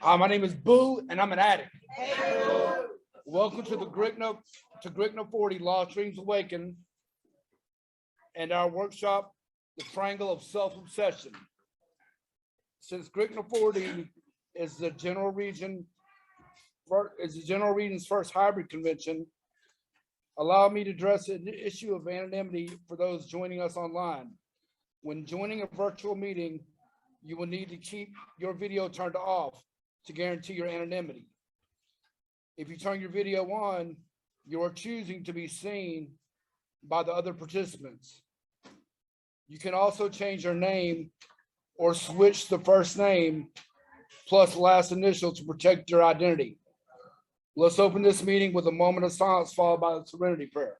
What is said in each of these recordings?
Hi, my name is Boo, and I'm an addict. Hey, Boo. Welcome to the GRCNA 40 Lost Dreams Awaken and our workshop, The Triangle of Self-Obsession. Since GRCNA 40 is the general region's first hybrid convention, allow me to address the issue of anonymity for those joining us online. When joining a virtual meeting, you will need to keep your video turned off to guarantee your anonymity. If you turn your video on, you are choosing to be seen by the other participants. You can also change your name or switch the first name plus last initial to protect your identity. Let's open this meeting with a moment of silence followed by the serenity prayer.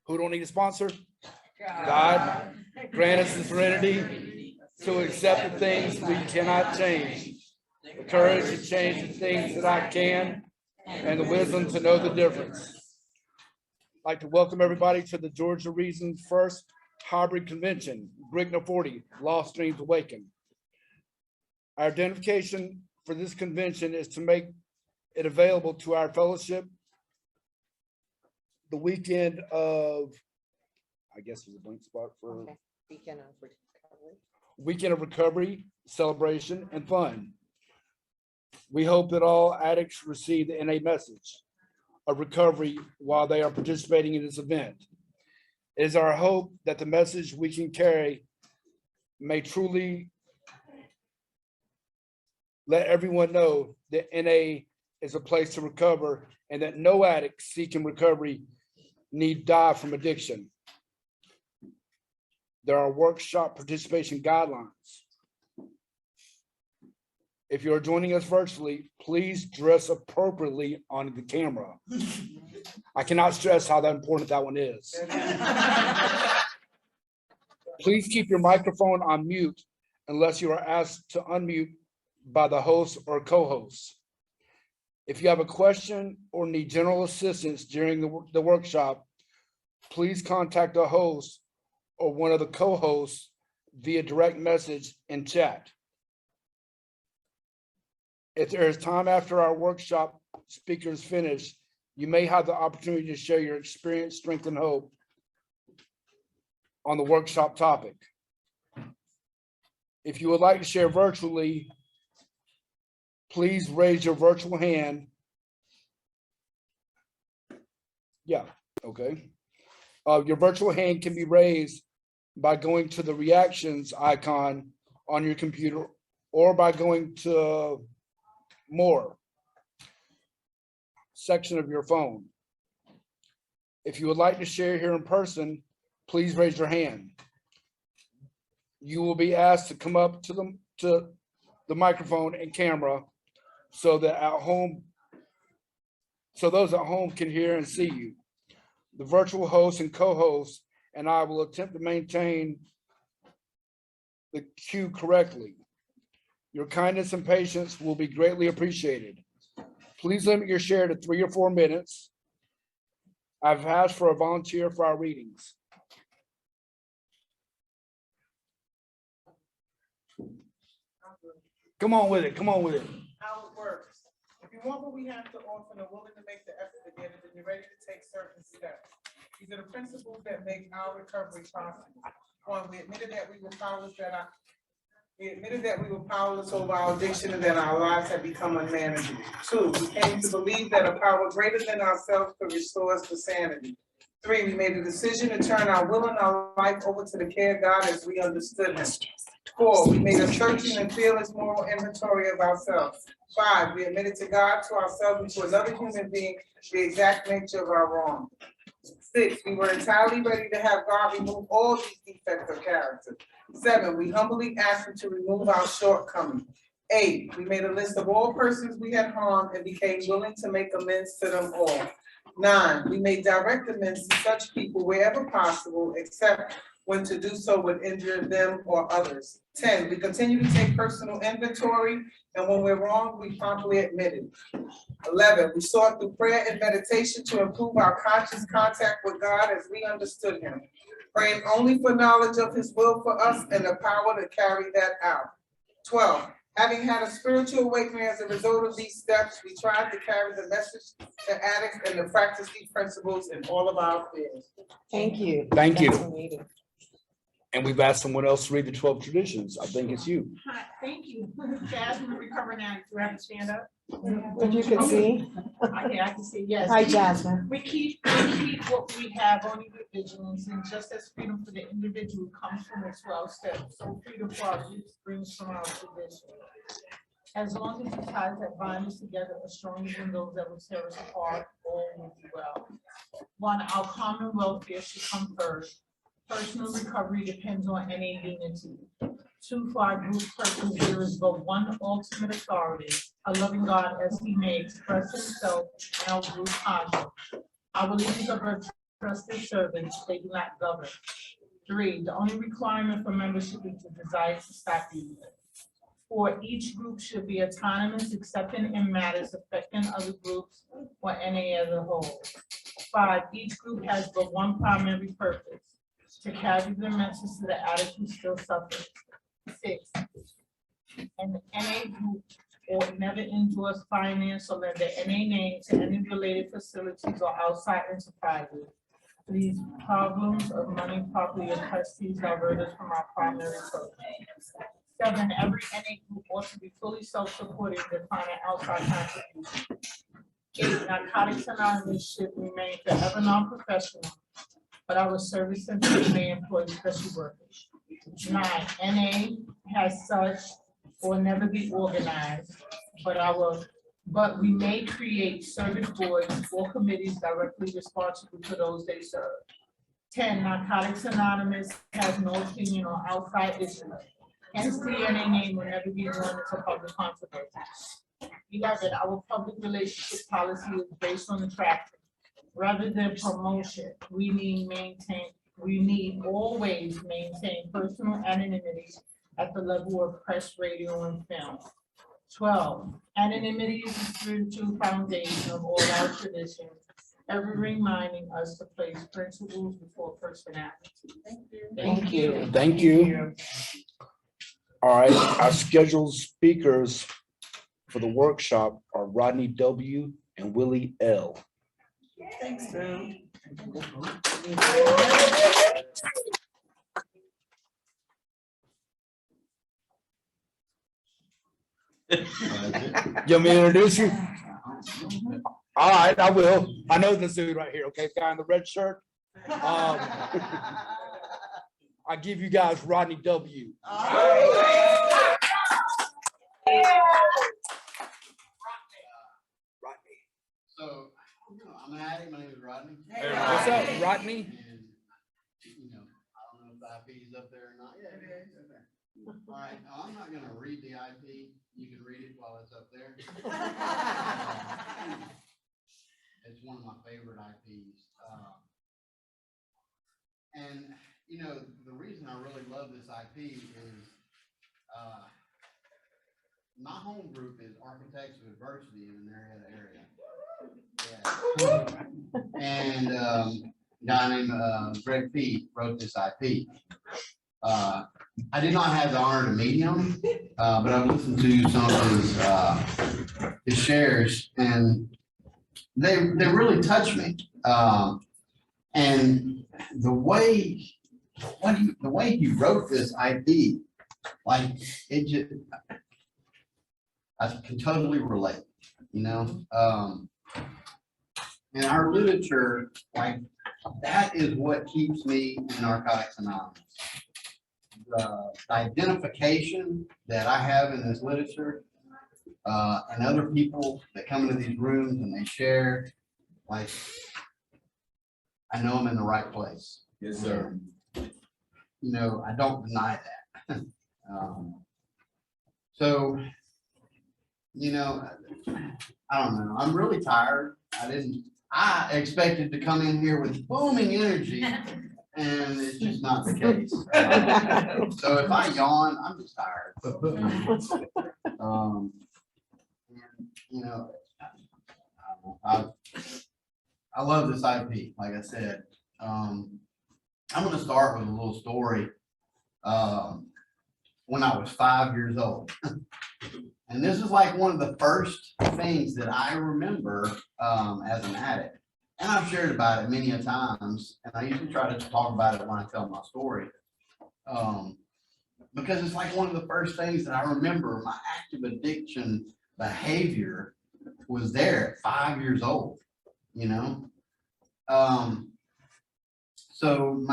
Who don't need a sponsor? God, grant us the serenity to accept the things we cannot change, the courage to change the things that I can, and the wisdom to know the difference. I'd like to welcome everybody to the Georgia Region's first hybrid convention, GRCNA 40, Lost Dreams Awaken. Our identification for this convention is to make it available to our fellowship the weekend of, I guess there's a blank spot for weekend of recovery, celebration, and fun. We hope that all addicts receive the NA message of recovery while they are participating in this event. It is our hope that the message we can carry may truly let everyone know that NA is a place to recover and that no addict seeking recovery need die from addiction. There are workshop participation guidelines. If you're joining us virtually, please dress appropriately on the camera. I cannot stress how important that one is. Please keep your microphone on mute unless you are asked to unmute by the host or co-host. If you have a question or need general assistance during the workshop, please contact the host or one of the co-hosts via direct message and chat. If there is time after our workshop speakers finish, you may have the opportunity to share your experience, strength, and hope on the workshop topic. If you would like to share virtually, please raise your virtual hand. Yeah, okay. Your virtual hand can be raised by going to the reactions icon on your computer or by going to more section of your phone. If you would like to share here in person, please raise your hand. You will be asked to come up to the microphone and camera so that those at home can hear and see you. The virtual host and co-host and I will attempt to maintain the queue correctly. Your kindness and patience will be greatly appreciated. Please limit your share to 3 or 4 minutes. I've asked for a volunteer for our readings. Come on with it, come on with it. How it works. If you want what we have to offer and are willing to make the effort to get it, then you're ready to take certain steps. These are the principles that make our recovery possible. 1, we admitted that we were powerless over our addiction and that our lives had become unmanageable. 2, we came to believe that a power greater than ourselves could restore us to sanity. 3, we made a decision to turn our will and our life over to the care of God as we understood Him. 4, we made a searching and fearless moral inventory of ourselves. 5, we admitted to God, to ourselves, and to another human being the exact nature of our wrong. 6, we were entirely ready to have God remove all these defects of character. 7, we humbly asked Him to remove our shortcomings. 8, we made a list of all persons we had harmed and became willing to make amends to them all. 9, we made direct amends to such people wherever possible, except when to do so would injure them or others. 10, we continue to take personal inventory, and when we're wrong, we promptly admit it. 11, we sought through prayer and meditation to improve our conscious contact with God as we understood him, praying only for knowledge of his will for us and the power to carry that out. 12, having had a spiritual awakening as a result of these steps, we tried to carry the message to addicts and to practice these principles in all of our affairs. Thank you. Thank you. Thanks for reading. And we've asked someone else to read the 12 traditions. I think it's you. Hi, thank you. Jasmine, recovering addict. Do I have to stand up? If you could see. Okay, I can see, yes. Hi, Jasmine. We keep what we have only with vigilance, and just as freedom for the individual comes from the 12 steps, so freedom for our youth springs from our tradition. As long as the ties that bind us together are stronger than those that will tear us apart, all will be well. 1, our common welfare should come first. Personal recovery depends on NA unity. 2, for our group purpose, there is but one ultimate authority, a loving God as he may express himself in our group conduct. Our leaders are our trusted servants, they do not govern. 3, the only requirement for membership is the desire to stop using. 4, each group should be autonomous, except in matters affecting other groups or NA as a whole. 5, each group has but one primary purpose, to carry the message to the addict who still suffers. 6, an NA group will never endorse, finance, or lend the NA name to any related facilities or outside enterprises. These problems of money, property, and trustees divert us from our primary purpose. 7, every NA group ought to be fully self-supporting, declining outside contributions. 8, Narcotics Anonymous should remain forever non-professional, but our service centers may employ special workers. 9, NA has such will never be organized, but we may create service boards or committees directly responsible for those they serve. 10, Narcotics Anonymous has no opinion on outside issues. Hence, the NA name will never be worn into public controversy. 11, our public relationship policy is based on attraction rather than promotion. We need always maintain personal anonymity at the level of press, radio, and film. 12, anonymity is the spiritual foundation of all our traditions, ever reminding us to place principles before personality. Thank you. Thank you. All right, our scheduled speakers for the workshop are Rodney W. and Willie L. Thanks, Sam. You want me to introduce you? All right, I will. I know this dude right here, okay, guy in the red shirt. I give you guys Rodney W. So, I'm an addict, my name is Rodney. What's up, Rodney? And, I don't know if the IP is up there or not. Yeah, it is up there. All right, I'm not gonna read the IP, you can read it while it's up there. It's one of my favorite IPs. And, the reason I really love this IP is, my home group is Architects of Adversity in the Marietta area. Yeah. And a guy named Greg P. wrote this IP. I did not have the honor to meet him, but I've listened to some of his shares, and they really touched me. And the way he wrote this IP, like it just, I can totally relate, and our literature, like that is what keeps me in Narcotics Anonymous. The identification that I have in this literature, and other people that come into these rooms and they share, like, I know I'm in the right place. Yes, sir. I don't deny that. So, I don't know. I'm really tired. I expected to come in here with booming energy, and it's just not the case. So if I yawn, I'm just tired. And, you know, I love this IP, like I said. I'm gonna start with a little story. When I was 5 years old. And this is like one of the first things that I remember as an addict. And I've shared about it many a times, and I usually try to talk about it when I tell my story. Because it's like one of the first things that I remember. My active addiction behavior was there at 5 years old, you know? So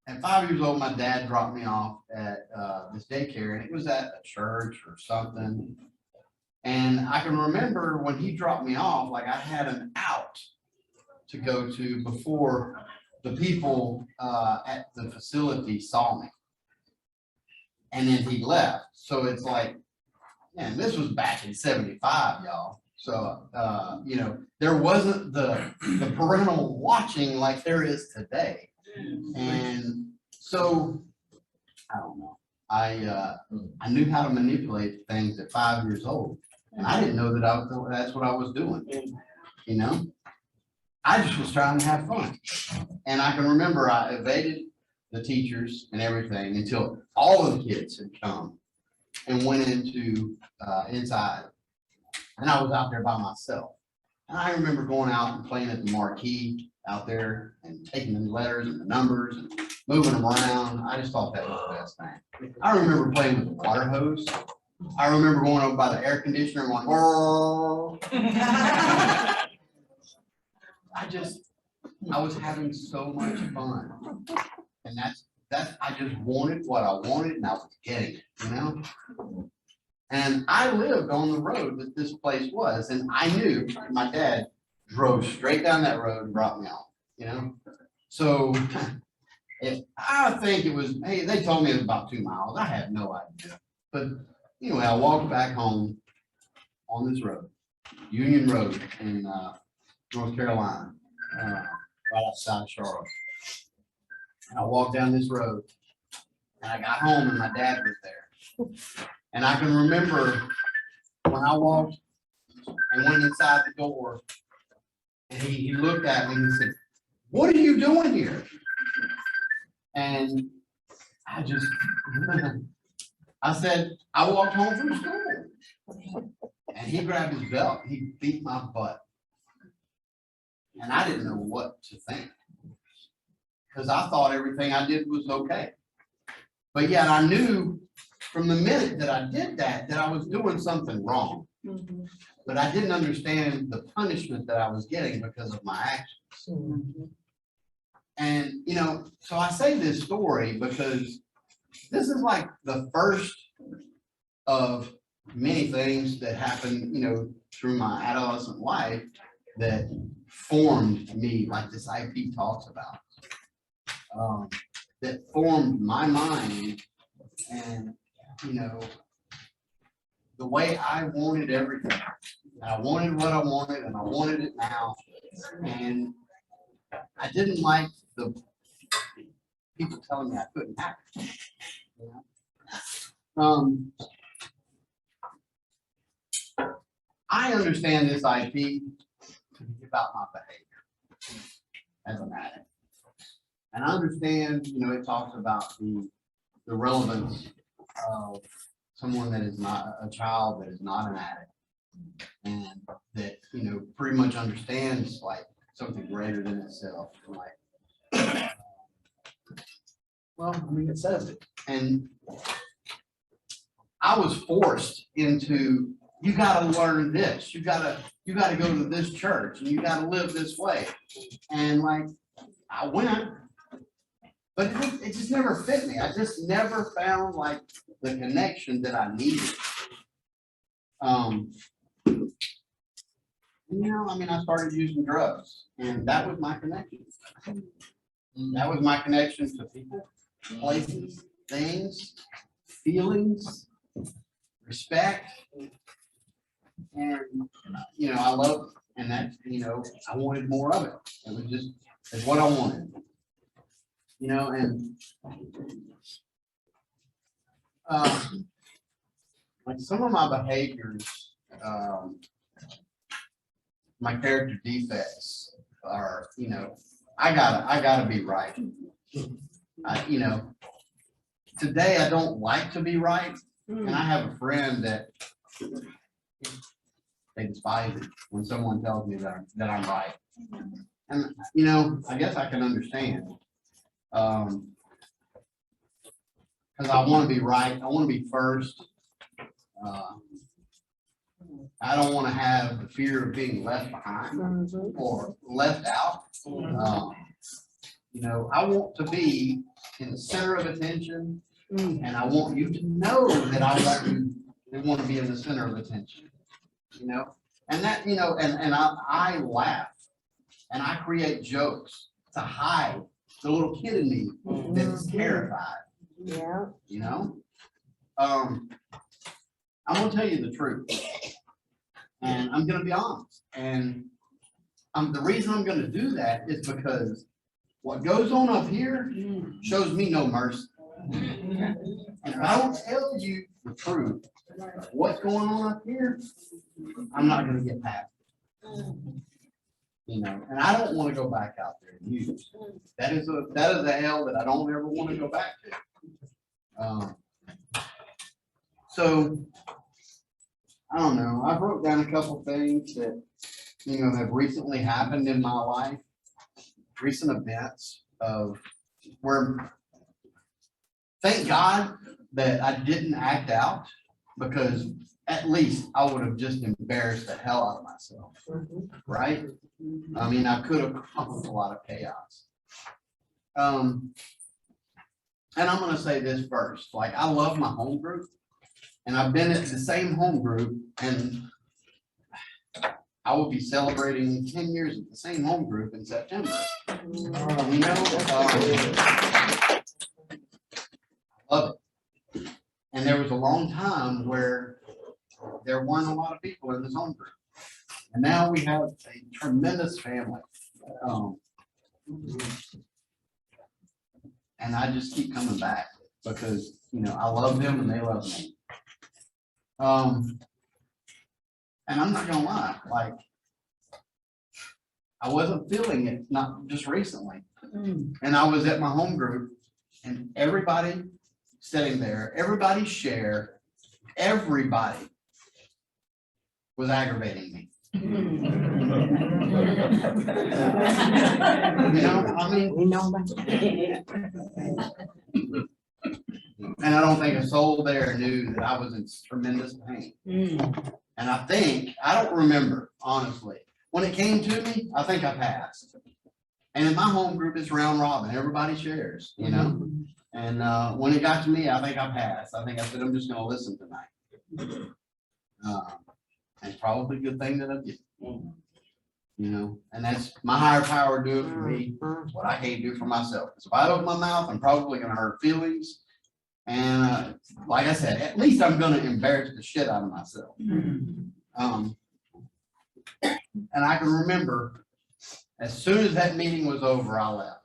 at 5 years old, my dad dropped me off at this daycare, and it was at a church or something. And I can remember when he dropped me off, like I had an out to go to before the people at the facility saw me. And then he left. So it's like, man, this was back in 75, y'all. So, you know, there wasn't the parental watching like there is today. And so, I don't know, I knew how to manipulate things at 5 years old. And I didn't know that that's what I was doing, you know? I just was trying to have fun. And I can remember I evaded the teachers and everything until all of the kids had come and went into inside. And I was out there by myself. And I remember going out and playing at the marquee out there and taking the letters and the numbers and moving them around. I just thought that was the best thing. I remember playing with the water hose. I remember going over by the air conditioner and going, oh. I was having so much fun. And I just wanted what I wanted, and I was getting it, you know? And I lived on the road that this place was, and I knew my dad drove straight down that road and brought me off, you know? So I think it was, hey, they told me it was about 2 miles. I had no idea. But anyway, I walked back home on this road, Union Road in North Carolina, right outside of Charlotte. And I walked down this road, and I got home, and my dad was there. And I can remember when I walked and went inside the door, and he looked at me and he said, "What are you doing here?" And I just, I said, "I walked home from school." And he grabbed his belt, he beat my butt. And I didn't know what to think, because I thought everything I did was okay. But yet I knew from the minute that I did that I was doing something wrong. But I didn't understand the punishment that I was getting because of my actions. And, you know, so I say this story because this is like the first of many things that happened, you know, through my adolescent life that formed me, like this IP talks about, that formed my mind and, you know, the way I wanted everything. I wanted what I wanted, and I wanted it now. And I didn't like the people telling me I couldn't have it. You know? I understand this IP to be about my behavior as an addict. And I understand, you know, it talks about the relevance of someone that is not a child, that is not an addict, and that, you know, pretty much understands like something greater than itself. Like, well, I mean, it says it. And I was forced into, you got to learn this. You got to go to this church, and you got to live this way. And like, I went, but it just never fit me. I just never found like the connection that I needed. You know, I mean, I started using drugs, and that was my connection. That was my connection to people, places, things, feelings, respect. And, you know, I loved it. And that, you know, I wanted more of it. It was just, it's what I wanted. You know, and like some of my behaviors, my character defects are, you know, I gotta be right. You know, today I don't like to be right, and I have a friend that they despise it when someone tells me that I'm right. And, you know, I guess I can understand. Because I want to be right. I want to be first. I don't want to have the fear of being left behind or left out. You know, I want to be in the center of attention, and I want you to know that I want to be in the center of attention. You know, and that, you know, and I laugh and I create jokes to hide the little kid in me that's terrified. Yeah. You know, I'm gonna tell you the truth, and I'm gonna be honest. And the reason I'm gonna do that is because what goes on up here shows me no mercy. And if I don't tell you the truth, what's going on up here, I'm not gonna get past it. You know, and I don't want to go back out there and use. That is a hell that I don't ever want to go back to. So I don't know. I've wrote down a couple things that, you know, have recently happened in my life, recent events of where, thank God that I didn't act out, because at least I would have just embarrassed the hell out of myself, right? I mean, I could have caused a lot of chaos. And I'm gonna say this first, like, I love my home group, and I've been at the same home group, and I will be celebrating 10 years at the same home group in September. You know, I love it. And there was a long time where there weren't a lot of people in this home group. And now we have a tremendous family. And I just keep coming back because, you know, I love them and they love me. And I'm not gonna lie, like, I wasn't feeling it, not just recently. And I was at my home group and everybody sitting there, everybody share, everybody was aggravating me. You know, I mean, We know about that. and I don't think a soul there knew that I was in tremendous pain. And I think, I don't remember, honestly. When it came to me, I think I passed. And in my home group, it's round robin. Everybody shares, you know? And when it got to me, I think I passed. I think I said, I'm just gonna listen tonight. And it's probably a good thing that I did. You know, and that's my higher power do it for me, what I can't do for myself. Because if I open my mouth, I'm probably gonna hurt feelings. And like I said, at least I'm gonna embarrass the shit out of myself. And I can remember, as soon as that meeting was over, I left.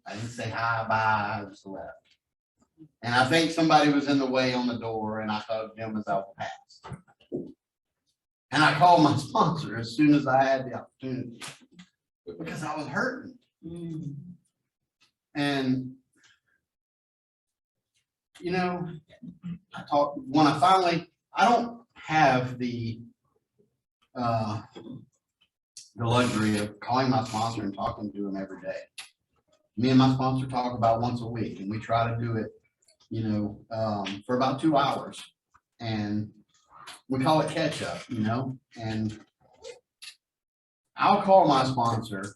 I didn't say hi, bye, I just left. And I think somebody was in the way on the door, and I hugged them as I passed. And I called my sponsor as soon as I had the opportunity, because I was hurting. And, you know, I don't have the luxury of calling my sponsor and talking to him every day. Me and my sponsor talk about once a week, and we try to do it, you know, for about 2 hours. And we call it catch up, you know, and I'll call my sponsor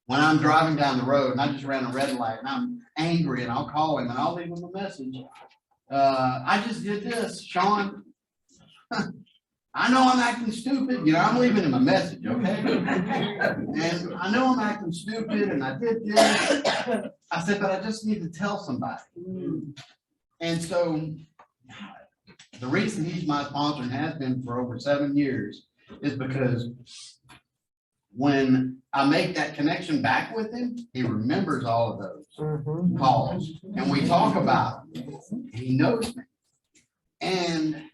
when I'm driving down the road and I just ran a red light and I'm angry, and I'll call him and I'll leave him a message. I just did this, Sean. I know I'm acting stupid, you know, I'm leaving him a message, okay? And I know I'm acting stupid and I did this. I said, but I just need to tell somebody. And so the reason he's my sponsor and has been for over 7 years is because when I make that connection back with him, he remembers all of those calls, and we talk about him. He knows me, and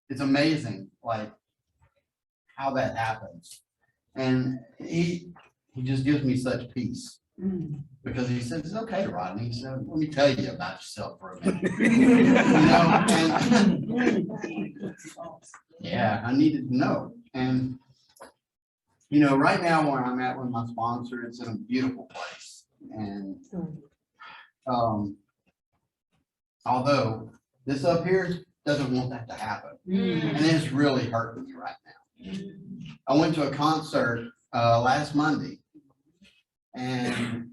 it's amazing, like how that happens. And he just gives me such peace because he says, "It's okay, Rodney." He said, "Let me tell you about yourself for a minute." You know, and yeah, I needed to know. And you know, right now where I'm at with my sponsor, it's in a beautiful place. And although this up here doesn't want that to happen, and it's really hurting me right now. I went to a concert last Monday, and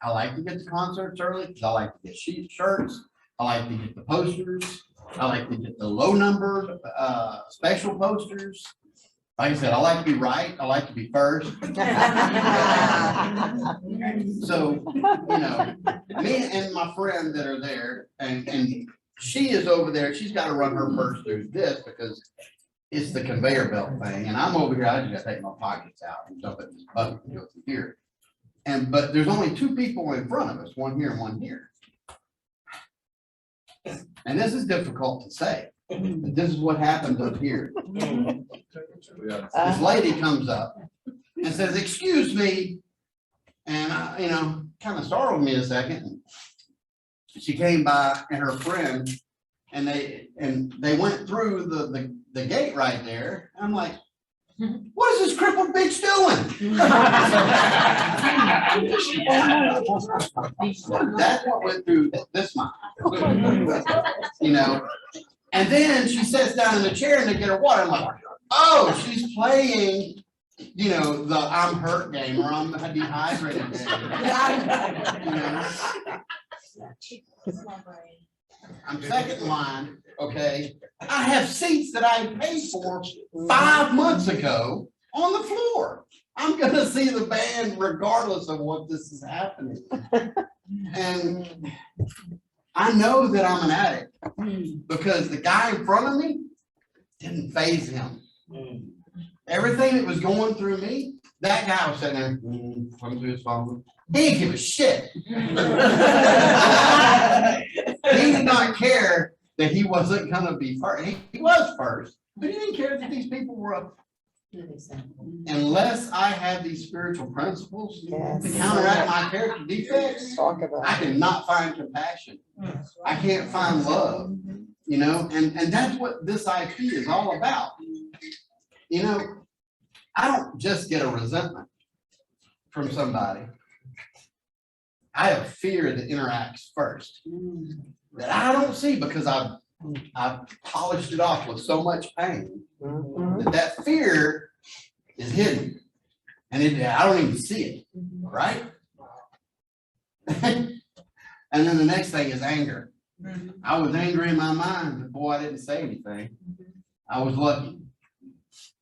I like to get to concerts early because I like to get shirts. I like to get the posters. I like to get the low number special posters. Like I said, I like to be right. I like to be first. So, you know, me and my friend that are there, and she is over there. She's got to run her purse through this because it's the conveyor belt thing. And I'm over here. I just got to take my pockets out and dump it in this bucket and go through here. But there's only two people in front of us, one here and one here. And this is difficult to say, but this is what happens up here. This lady comes up and says, "Excuse me," and I, you know, kind of startled me a second. She came by and her friend, and they went through the gate right there. I'm like, "What is this crippled bitch doing?" That's what went through this mind, you know. And then she sits down in the chair and they get her water. I'm like, "Oh, she's playing, you know, the I'm hurt game or I'm dehydrated game." You know? I'm second in line, okay? I have seats that I paid for 5 months ago on the floor. I'm gonna see the band regardless of what this is happening. And I know that I'm an addict because the guy in front of me didn't faze him. Everything that was going through me, that guy was sitting there, coming through his phone. He didn't give a shit. He did not care that he wasn't gonna be first. He was first, but he didn't care that these people were up. Unless I have these spiritual principles to counteract my character defects, I cannot find compassion. I can't find love, you know, and that's what this IP is all about. You know, I don't just get a resentment from somebody. I have fear that interacts first that I don't see because I've polished it off with so much pain that fear is hidden and I don't even see it, right? And then the next thing is anger. I was angry in my mind, but boy, I didn't say anything. I was lucky.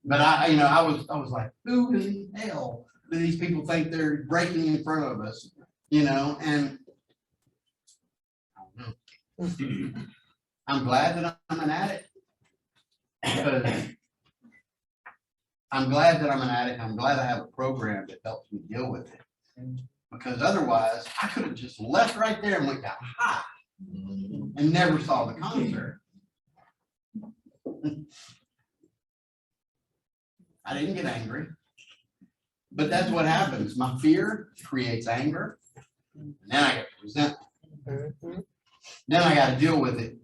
But I was like, who in hell do these people think they're breaking in front of us? You know, and I don't know. I'm glad that I'm an addict. Because I'm glad that I'm an addict. I'm glad I have a program that helps me deal with it. Because otherwise, I could have just left right there and went got high and never saw the concert. I didn't get angry. But that's what happens. My fear creates anger. And then I get resentment. Then I got to deal with it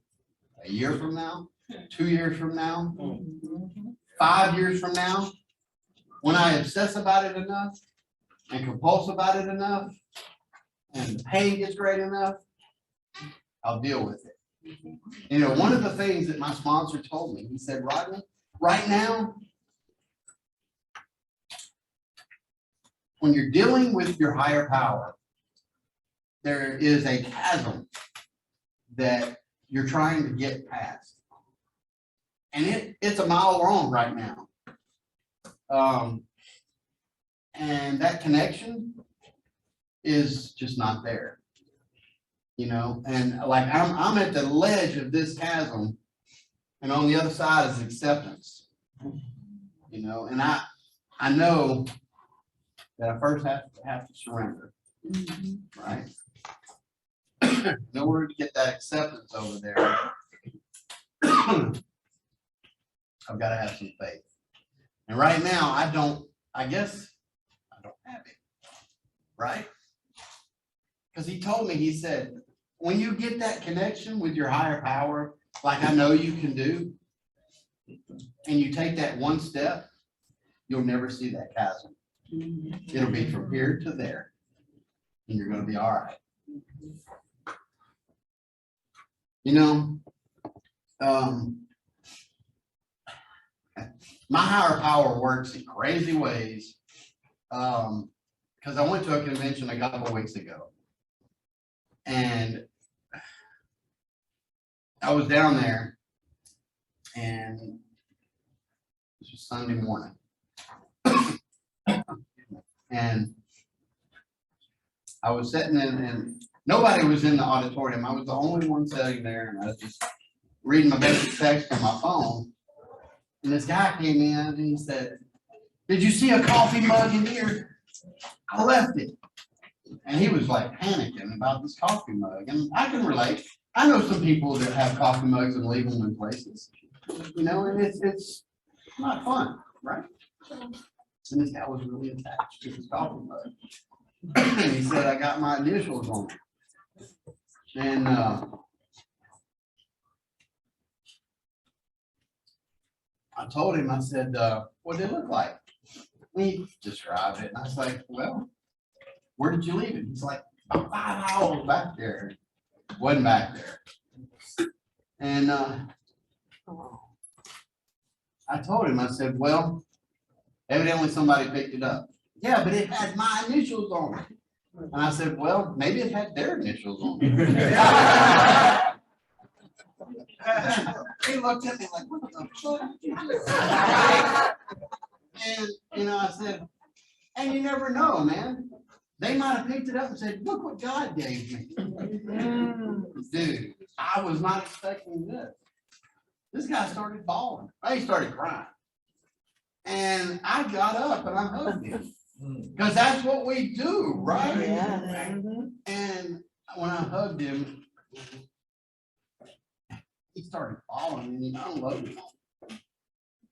a year from now, 2 years from now, 5 years from now. When I obsess about it enough and compulse about it enough and the pain gets great enough, I'll deal with it. You know, one of the things that my sponsor told me, he said, "Rodney, right now, when you're dealing with your higher power, there is a chasm that you're trying to get past. And it's a mile long right now. And that connection is just not there. You know, and like I'm at the ledge of this chasm, and on the other side is acceptance. You know, and I know that I first have to surrender, right? In order to get that acceptance over there, I've got to have some faith. And right now, I guess I don't have it, right? Because he told me, he said, when you get that connection with your higher power, like I know you can do, and you take that one step, you'll never see that chasm. It'll be from here to there, and you're gonna be all right. You know, my higher power works in crazy ways. Because I went to a convention a couple of weeks ago, and I was down there, and this was Sunday morning. And I was sitting in, and nobody was in the auditorium. I was the only one sitting there, and I was just reading my basic text on my phone. And this guy came in and he said, "Did you see a coffee mug in here? I left it." And he was like panicking about this coffee mug. And I can relate. I know some people that have coffee mugs and leave them in places, you know, and it's not fun, right? And this guy was really attached to his coffee mug. And he said, "I got my initials on it." And I told him, I said, "What did it look like?" He described it. And I was like, "Well, where did you leave it?" He's like, "About 5 hours back there." Wasn't back there. And I told him, I said, "Well, evidently somebody picked it up." "Yeah, but it had my initials on it." And I said, "Well, maybe it had their initials on it." He looked at me like, "What the fuck?" And, you know, I said, and you never know, man. They might have picked it up and said, "Look what God gave me." Dude, I was not expecting this. This guy started bawling. He started crying. And I got up and I hugged him. Because that's what we do, right? Yeah. And when I hugged him, he started bawling and he unloaded.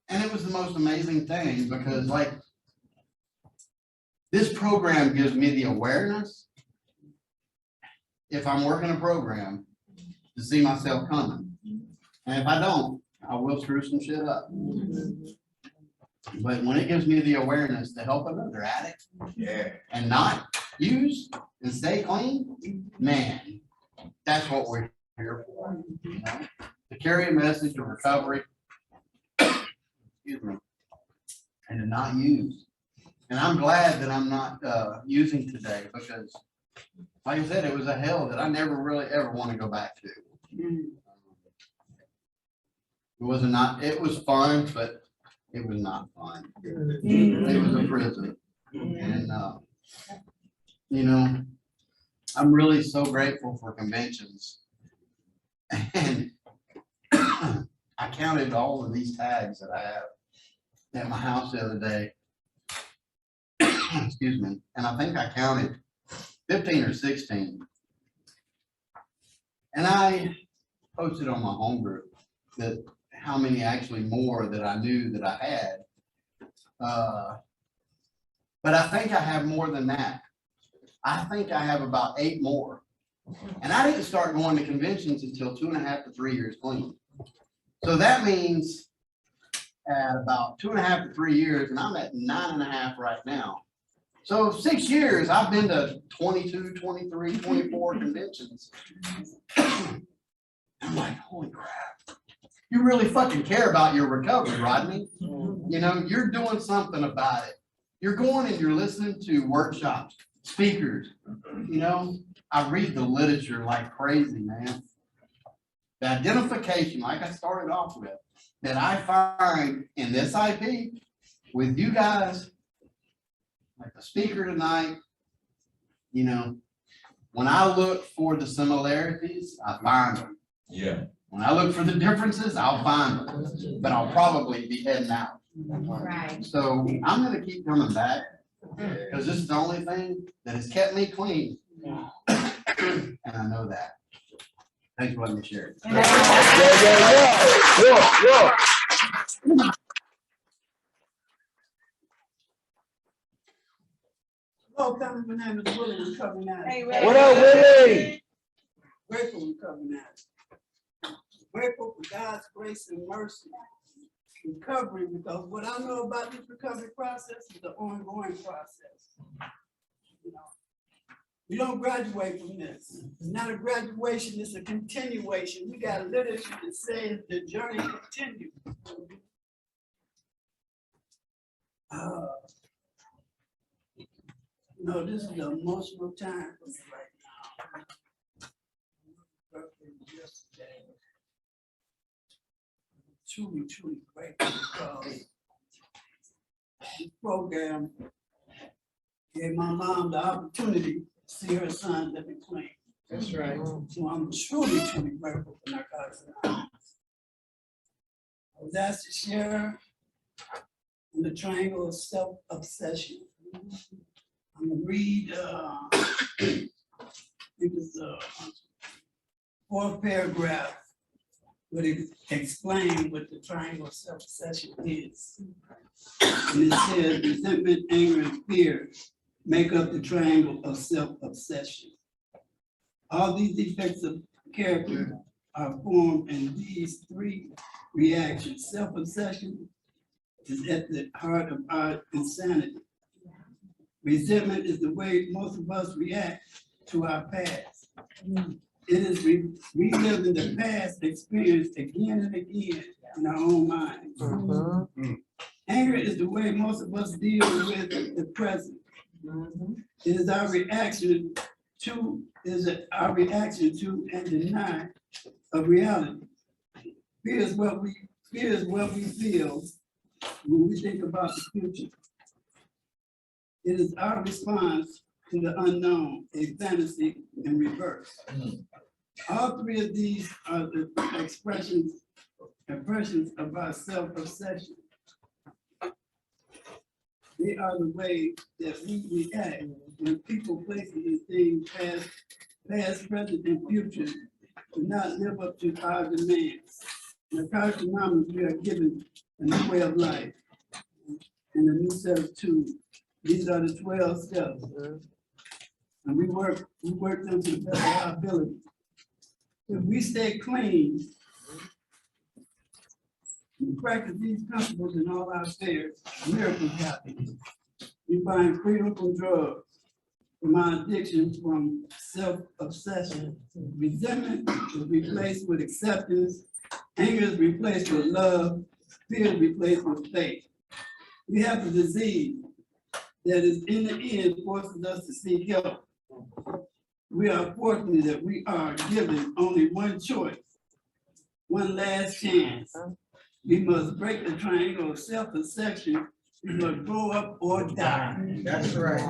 And it was the most amazing thing because, like, this program gives me the awareness, if I'm working a program, to see myself coming. And if I don't, I will screw some shit up. But when it gives me the awareness to help another addict, and not use and stay clean, man, that's what we're here for. You know? To carry a message of recovery, excuse me, and to not use. And I'm glad that I'm not using today because, like I said, it was a hell that I never really ever want to go back to. It was fun, but it was not fun. It was a prison. And, you know, I'm really so grateful for conventions. And I counted all of these tags that I have at my house the other day. Excuse me. And I think I counted 15 or 16. And I posted on my home group that how many actually more that I knew that I had. But I think I have more than that. I think I have about 8 more. And I didn't start going to conventions until 2.5 to 3 years clean. So that means at about 2.5 to 3 years, and I'm at 9.5 right now. So 6 years, I've been to 22, 23, 24 conventions. I'm like, holy crap. You really fucking care about your recovery, Rodney. You know, you're doing something about it. You're going and you're listening to workshops, speakers. You know, I read the literature like crazy, man. The identification, like I started off with, that I find in this IP with you guys, like the speaker tonight, you know, when I look for the similarities, I find them. Yeah. When I look for the differences, I'll find them, but I'll probably be heading out. Right. So I'm gonna keep coming back, because this is the only thing that has kept me clean. And I know that. Thanks for letting me share it. Yeah. Oh, my name is Willie, I'm coming out. What up, Willie? Grateful I'm coming out. Grateful for God's grace and mercy. Recovery, because what I know about this recovery process is the ongoing process. You know, we don't graduate from this. It's not a graduation, it's a continuation. We got literature that says the journey continues. No, this is an emotional time for me right now. Yesterday. Truly grateful because this program gave my mom the opportunity to see her son living clean. That's right. So I'm truly grateful for Narcotics Anonymous. I was asked to share in the triangle of self-obsession. I'm gonna read, it was fourth paragraph, where it explains what the triangle of self-obsession is. And it says resentment, anger, and fear make up the triangle of self-obsession. All these effects of character are formed in these three reactions. Self-obsession is at the heart of our insanity. Resentment is the way most of us react to our past. It is reliving the past experience again and again in our own minds. Anger is the way most of us deal with the present. It is our reaction to and deny of reality. Fear is what we feel when we think about the future. It is our response to the unknown, a fantasy in reverse. All three of these are the expressions of our self-obsession. They are the way that we react when people, places, and things past, present, and future do not live up to our demands. In Narcotics Anonymous, we are given a new way of life and a new set of tools. These are the 12 steps. And we work them to the best of our ability. If we stay clean, we practice these principles in all our affairs, miracles happen. We find freedom from drugs, from our addictions, from self-obsession. Resentment is replaced with acceptance. Anger is replaced with love. Fear is replaced with faith. We have a disease that is in the end forces us to seek help. We are fortunate that we are given only one choice, one last chance. We must break the triangle of self-obsession. We must grow up or die. That's right.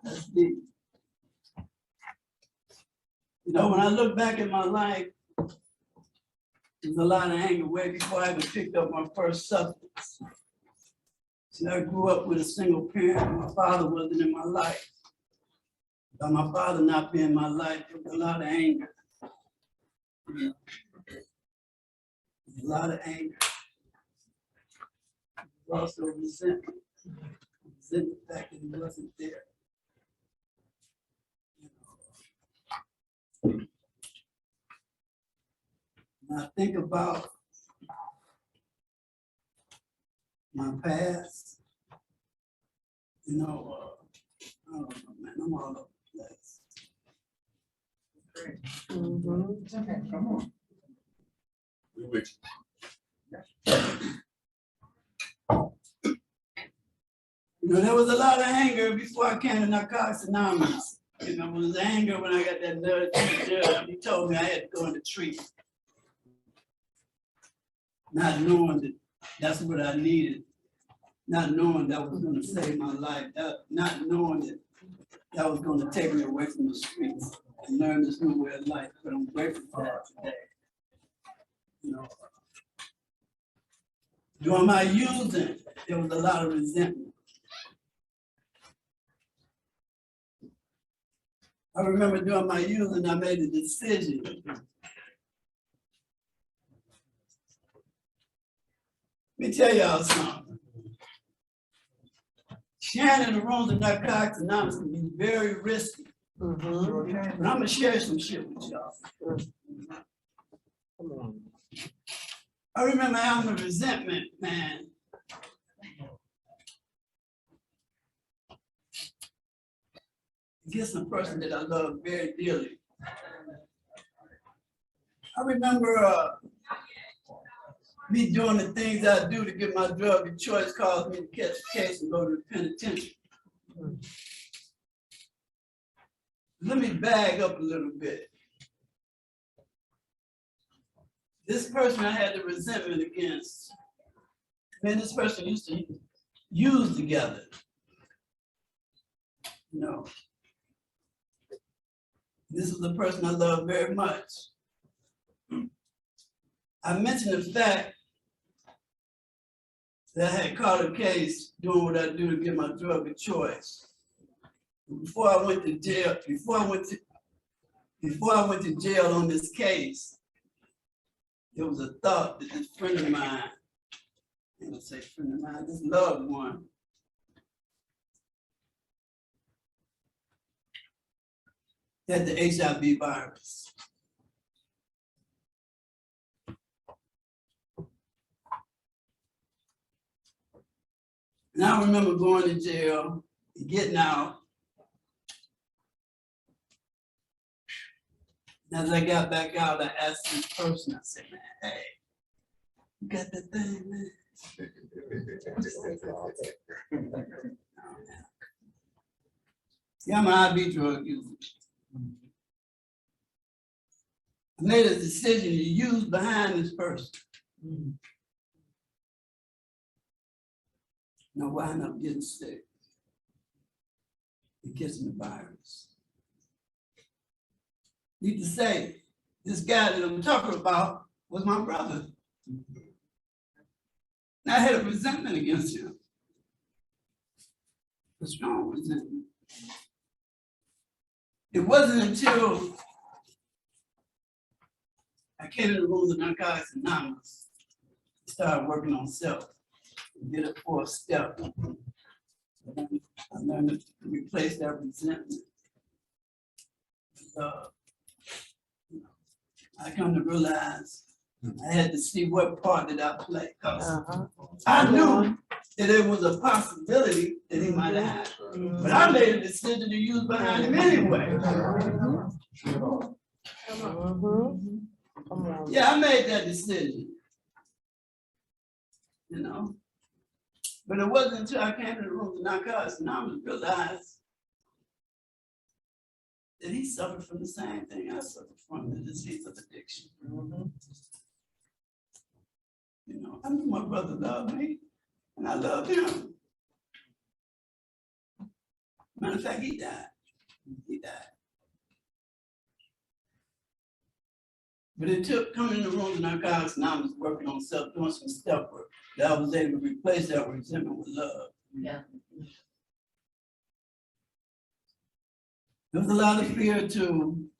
That's deep. You know, when I look back at my life, there's a lot of anger way before I even picked up my first substance. See, I grew up with a single parent. My father wasn't in my life. By my father not being in my life, there was a lot of anger. A lot of anger. Also resentment. Resentment the fact that he wasn't there. When I think about my past, you know, I don't know, man, I'm all over the place. Okay, come on. We with You know, there was a lot of anger before I came to Narcotics Anonymous. You know, it was anger when I got that nurse judge. He told me I had to go into treatment. Not knowing that that's what I needed. Not knowing that was gonna save my life. Not knowing that that was gonna take me away from the streets and learn this new way of life. But I'm grateful for that today. You know, During my using, there was a lot of resentment. I remember during my using, I made a decision. Let me tell y'all something. Sharing in the rooms of Narcotics Anonymous can be very risky. Mhm. But I'm gonna share some shit with y'all. Come on. I remember having a resentment, man. Against a person that I love very dearly. I remember me doing the things I do to get my drug of choice caused me to catch a case and go to the penitentiary. Let me bag up a little bit. This person I had the resentment against, man, this person used to use together. You know, this is a person I love very much. I mentioned the fact that I had caught a case doing what I do to get my drug of choice. Before I went to jail, before I went to jail on this case, there was a thought that this friend of mine, I'm gonna say friend of mine, this loved one, had the HIV virus. And I remember going to jail, getting out. As I got back out, I asked this person, I said, man, hey, you got that thing, man? Yeah, I'm an IV drug user. I made a decision to use behind this person. And I wound up getting sick and catching the virus. Need to say, this guy that I'm talking about was my brother. And I had a resentment against him. A strong resentment. It wasn't until I came in the rooms of Narcotics Anonymous, started working on self, did a 4th step. I learned to replace that resentment. I come to realize I had to see what part did I play. 'Cause I knew that there was a possibility that he might have had. But I made a decision to use behind him anyway. Mhm. Come on. Yeah, I made that decision. You know? But it wasn't until I came to the room of Narcotics Anonymous realized that he suffered from the same thing I suffered from, the disease of addiction. You know, I knew my brother loved me, and I loved him. Matter of fact, he died. He died. But it took coming in the room of Narcotics Anonymous, working on self, doing some step work, that I was able to replace that resentment with love. Yeah. There was a lot of fear too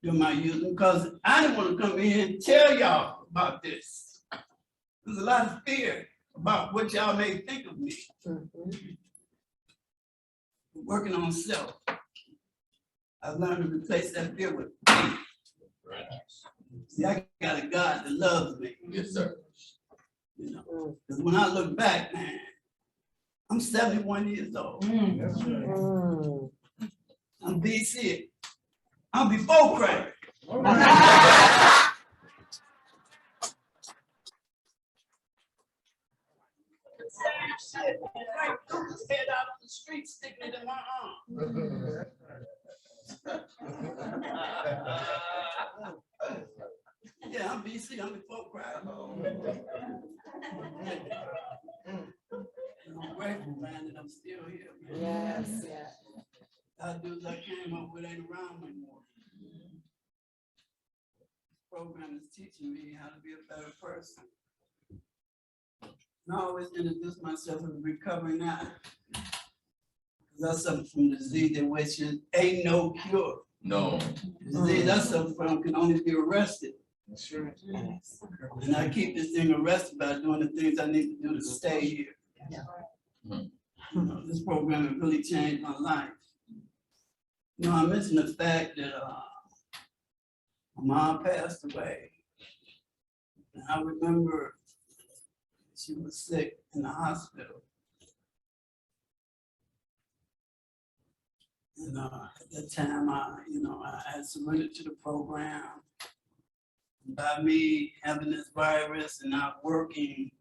during my youth because I didn't want to come in and tell y'all about this. There's a lot of fear about what y'all may think of me. Working on self. I've learned to replace that fear with faith. See, I got a God that loves me. Yes, sir. You know, because when I look back, man, I'm 71 years old. I'm BC. I'm before crack. Shit, right through his head out on the street, sticking it in my arm. Yeah, I'm BC. I'm before crack. I'm grateful, man, that I'm still here. Man. Yes, yes. That dudes I came up with ain't around anymore. This program is teaching me how to be a better person. I always introduce myself as a recovering addict. Because I suffer from the disease in which there ain't no cure. No. The disease I suffer from can only be arrested. That's right. And I keep this thing arrested by doing the things I need to do to stay here. You know, this program has really changed my life. You know, I mentioned the fact that my mom passed away. And I remember she was sick in the hospital. And at that time, I had surrendered to the program. By me having this virus and not working,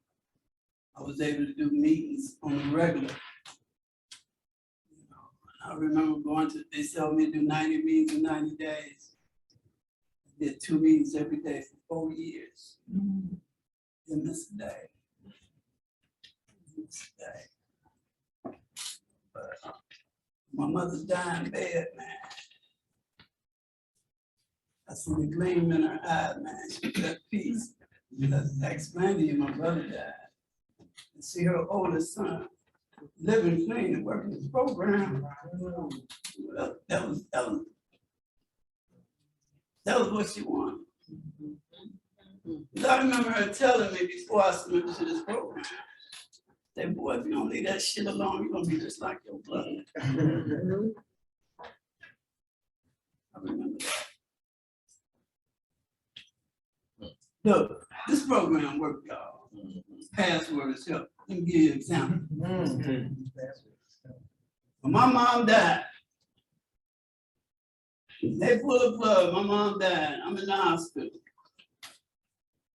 I was able to do meetings on the regular. You know, I remember they told me to do 90 meetings in 90 days. I did 2 meetings every day for 4 years. Didn't miss a day. Didn't miss a day. But my mother's dying bed, man. I see the gleam in her eye, man. She was at peace. I explained to you, my brother died. And see her oldest son living clean and working this program. Well, that was what she wanted. I remember her telling me before I submitted to this program, that boy, if you don't leave that shit alone, you're gonna be just like your brother. I remember that. Look, this program worked, y'all. Password is help. Let me give you an example. When my mom died, they pulled the plug, my mom died, I'm in the hospital.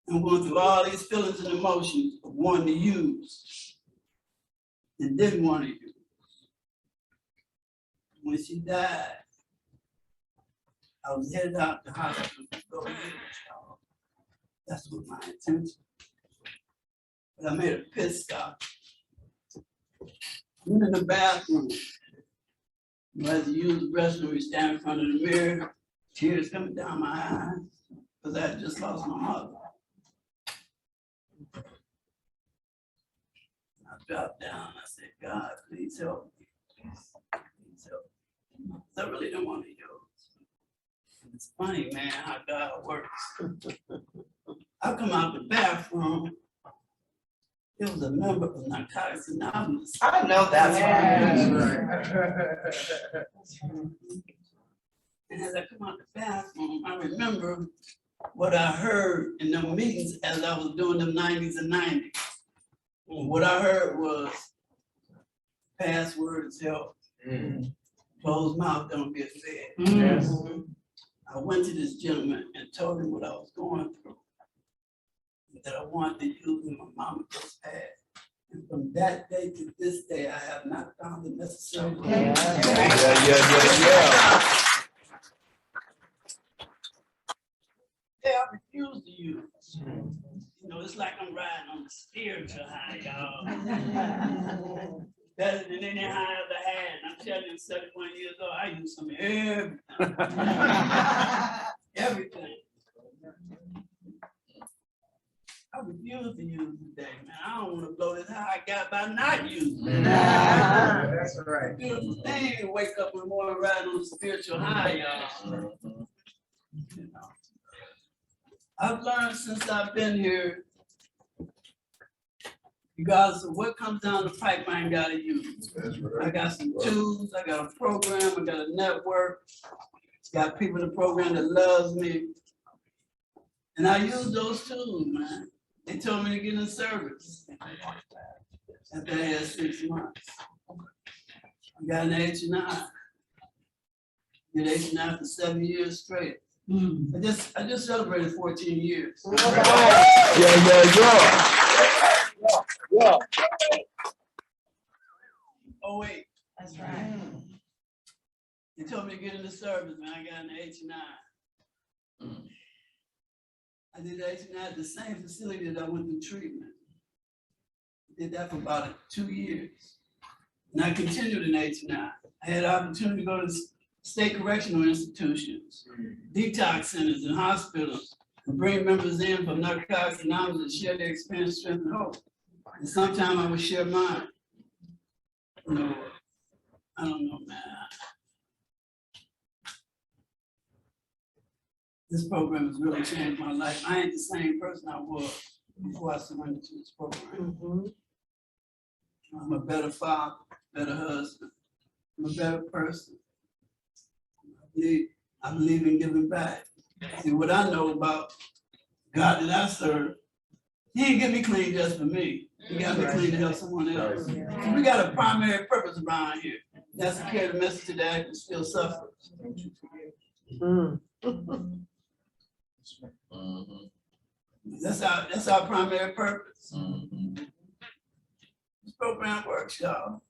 I'm going through all these feelings and emotions of wanting to use and didn't want to use. When she died, I was headed out the hospital to go use, y'all. That's what my intention. But I made a pit stop. Went in the bathroom. As I used the restroom, we stand in front of the mirror, tears coming down my eyes, because I had just lost my mother. I dropped down, I said, God, please help me. Please help me. I really don't want to use. It's funny, man, how God works. I come out the bathroom. It was a member of Narcotics Anonymous. I know that's right. And as I come out the bathroom, I remember what I heard in the meetings as I was doing them 90s and 90s. What I heard was, passwords help. Closed mouth don't get fed. Yes. I went to this gentleman and told him what I was going through. That I wanted to use when my mama just passed. And from that day to this day, I have not found the necessary. Yeah. Yeah, I refuse to use. You know, it's like I'm riding on the spiritual high, y'all. Better than any high I ever had. I'm telling you, 71 years old, I use some everything. Everything. I refuse to use today, man. I don't want to blow this high I got by not using it. That's right. Beautiful thing to wake up in the morning riding on the spiritual high, y'all. You know. I've learned since I've been here, regardless of what comes down the pipe, I ain't gotta use. That's right. I got some tools, I got a program, I got a network, got people in the program that loves me. And I use those tools, man. They told me to get in service. After I had 6 months. I got an H&I. Did H&I for 7 years straight. I just celebrated 14 years. Yeah. Oh wait, That's right. they told me to get into service, man. I got an H&I. I did H&I at the same facility that I went through treatment. Did that for about 2 years. And I continued in H&I. I had the opportunity to go to state correctional institutions, detox centers and hospitals, and bring members in from Narcotics Anonymous to share their experience, strength, and hope. And sometimes I would share mine. You know, I don't know, man. This program has really changed my life. I ain't the same person I was before I surrendered to this program. I'm a better father, better husband. I'm a better person. I believe in giving back. See, what I know about God that I serve, He ain't get me clean just for me. He got me clean to help someone else. We got a primary purpose around here. That's to carry the message to the act and still suffer. That's our primary purpose. This program works, y'all.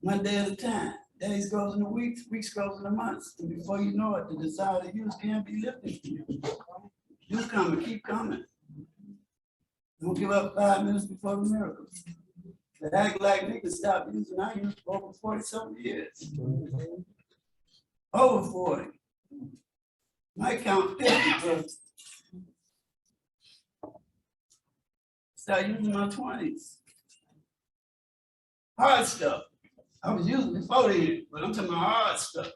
One day at a time. Days goes into weeks, weeks goes into months. And before you know it, the desire to use can't be lifted from you. You coming, keep coming. Don't give up 5 minutes before the miracle. To act like niggas stop using, I used for over 40-something years. Over 40. Might count 50, but start using my 20s. Hard stuff. I was using before then, but I'm talking about hard stuff.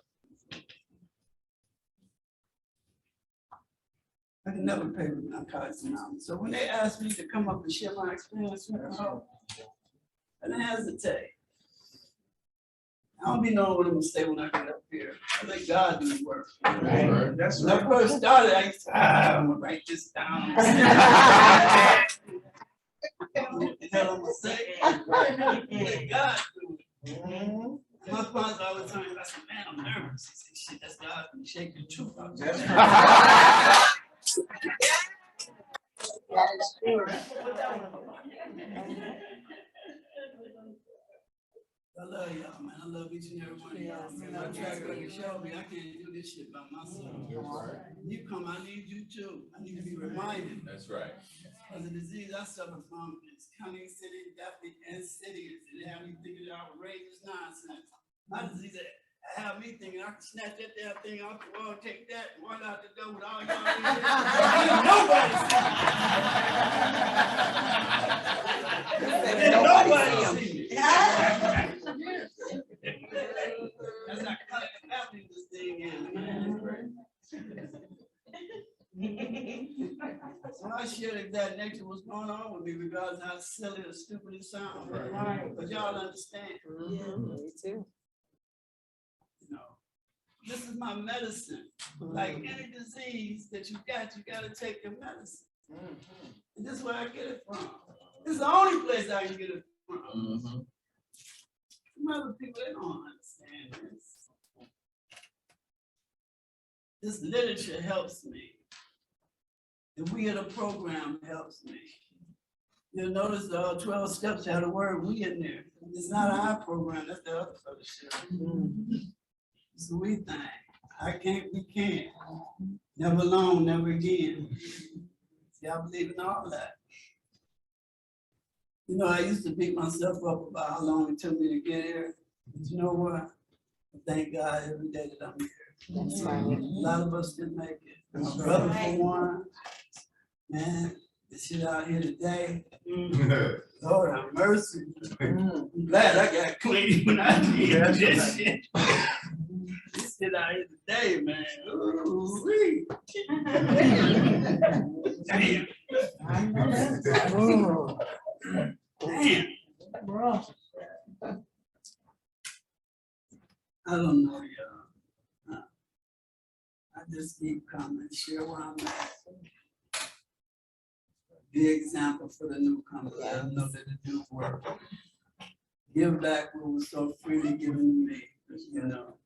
I can never pay with Narcotics Anonymous. So when they asked me to come up and share my experience with them, I didn't hesitate. I don't be knowing what I'm gonna say when I get up here. I let God do the work. Right. That's When I right. first started, I used to, I'm gonna write this down. What the hell I'm gonna say? Let God do it. My sponsor always told me, I said, man, I'm nervous. He said, shit, that's God, and shake the truth out. That's right. That is true. I love y'all, man. I love each and every one of y'all. Man. My track record showed me I can't do this shit by myself. You come, I need you too. I need to be reminded. That's right. Because the disease I suffer from is county, city, definitely insidious. It had me thinking outrageous nonsense. My disease I have me thinking I can snatch that damn thing off the wall, take that, and run out the door with all y'all in here. Nobody see me. That's not happening this thing in, man. So I shared exact nature what's going on with me, regardless of how silly or stupid it sounds. Right. But y'all understand. Me too. You know, this is my medicine. Like any disease that you gotta take your medicine. And this is where I get it from. This is the only place I can get it from. Some other people, they don't understand this. This literature helps me. The we of the program helps me. You'll notice the 12 steps have the word we in there. It's not our program, that's the other sort of shit. It's the we thing. I can't, we can't. Never alone, never again. See, I believe in all that. You know, I used to beat myself up about how long it took me to get here. But you know what? Thank God every day that I'm here. That's right. A lot of us didn't make it. My brother, for one, man, the shit out here today. Lord have mercy. I'm glad I got clean when I did this shit. This shit out here today, man. Ooh-wee. Damn. Damn. I don't know, y'all. I just keep coming, share where I'm at. Be an example for the newcomers. Let them know that it do work. Give back what was so freely given to me, you know.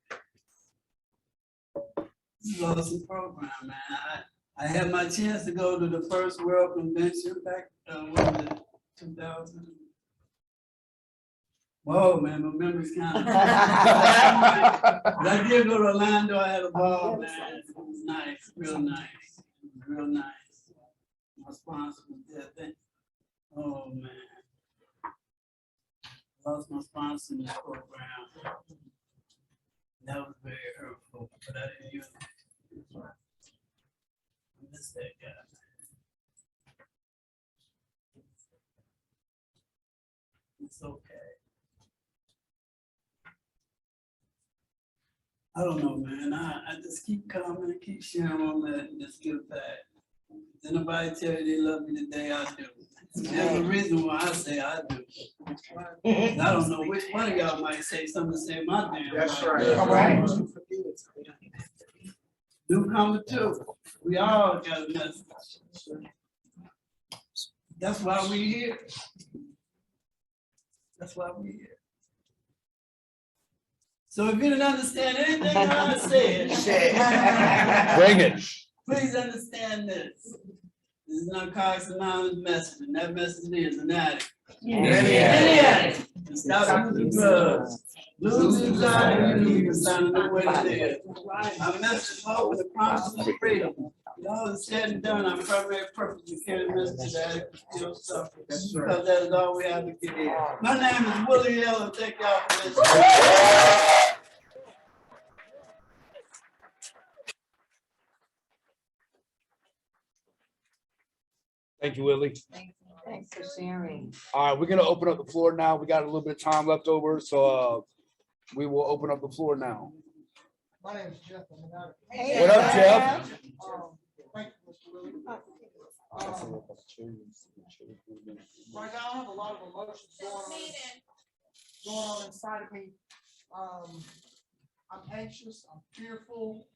It's an awesome program, man. I had my chance to go to the first World Convention back, what was it, 2000? Whoa, man, my memory's kind of. But I did go to Orlando, I had a ball, man. It was nice, real nice, real nice. My sponsor was there. Oh, man. Lost my sponsor in this program. That was very hurtful, but I didn't use it. I miss that guy. It's okay. I don't know, man. I just keep coming and keep sharing on that and just give back. If anybody tell you they love me today, I do. There's a reason why I say I do. And I don't know which one of y'all might say something to say my damn. That's life. right. All right. Newcomer too. We all got a message. That's why we here. That's why we here. So if you didn't understand anything I said, Bring it. please understand this. This is Narcotics Anonymous message, and that message is an addict. Any addict. And stop using drugs. Lose anxiety, you can find a new way to live. Our message is hope and the promises of freedom. When all is said and done, our primary purpose is to carry the message to addicts who still suffer. Because that is all we have to give. My name is Willie L. and thank y'all for listening. Thank you, Willie. Thanks for sharing. All right, we're gonna open up the floor now. We got a little bit of time left over, so we will open up the floor now. My name is Jeff. I'm an addict. Hey, What up, Jeff? Thank you, Mr. Willie. Right now, I have a lot of emotions going on inside of me. I'm anxious, I'm fearful,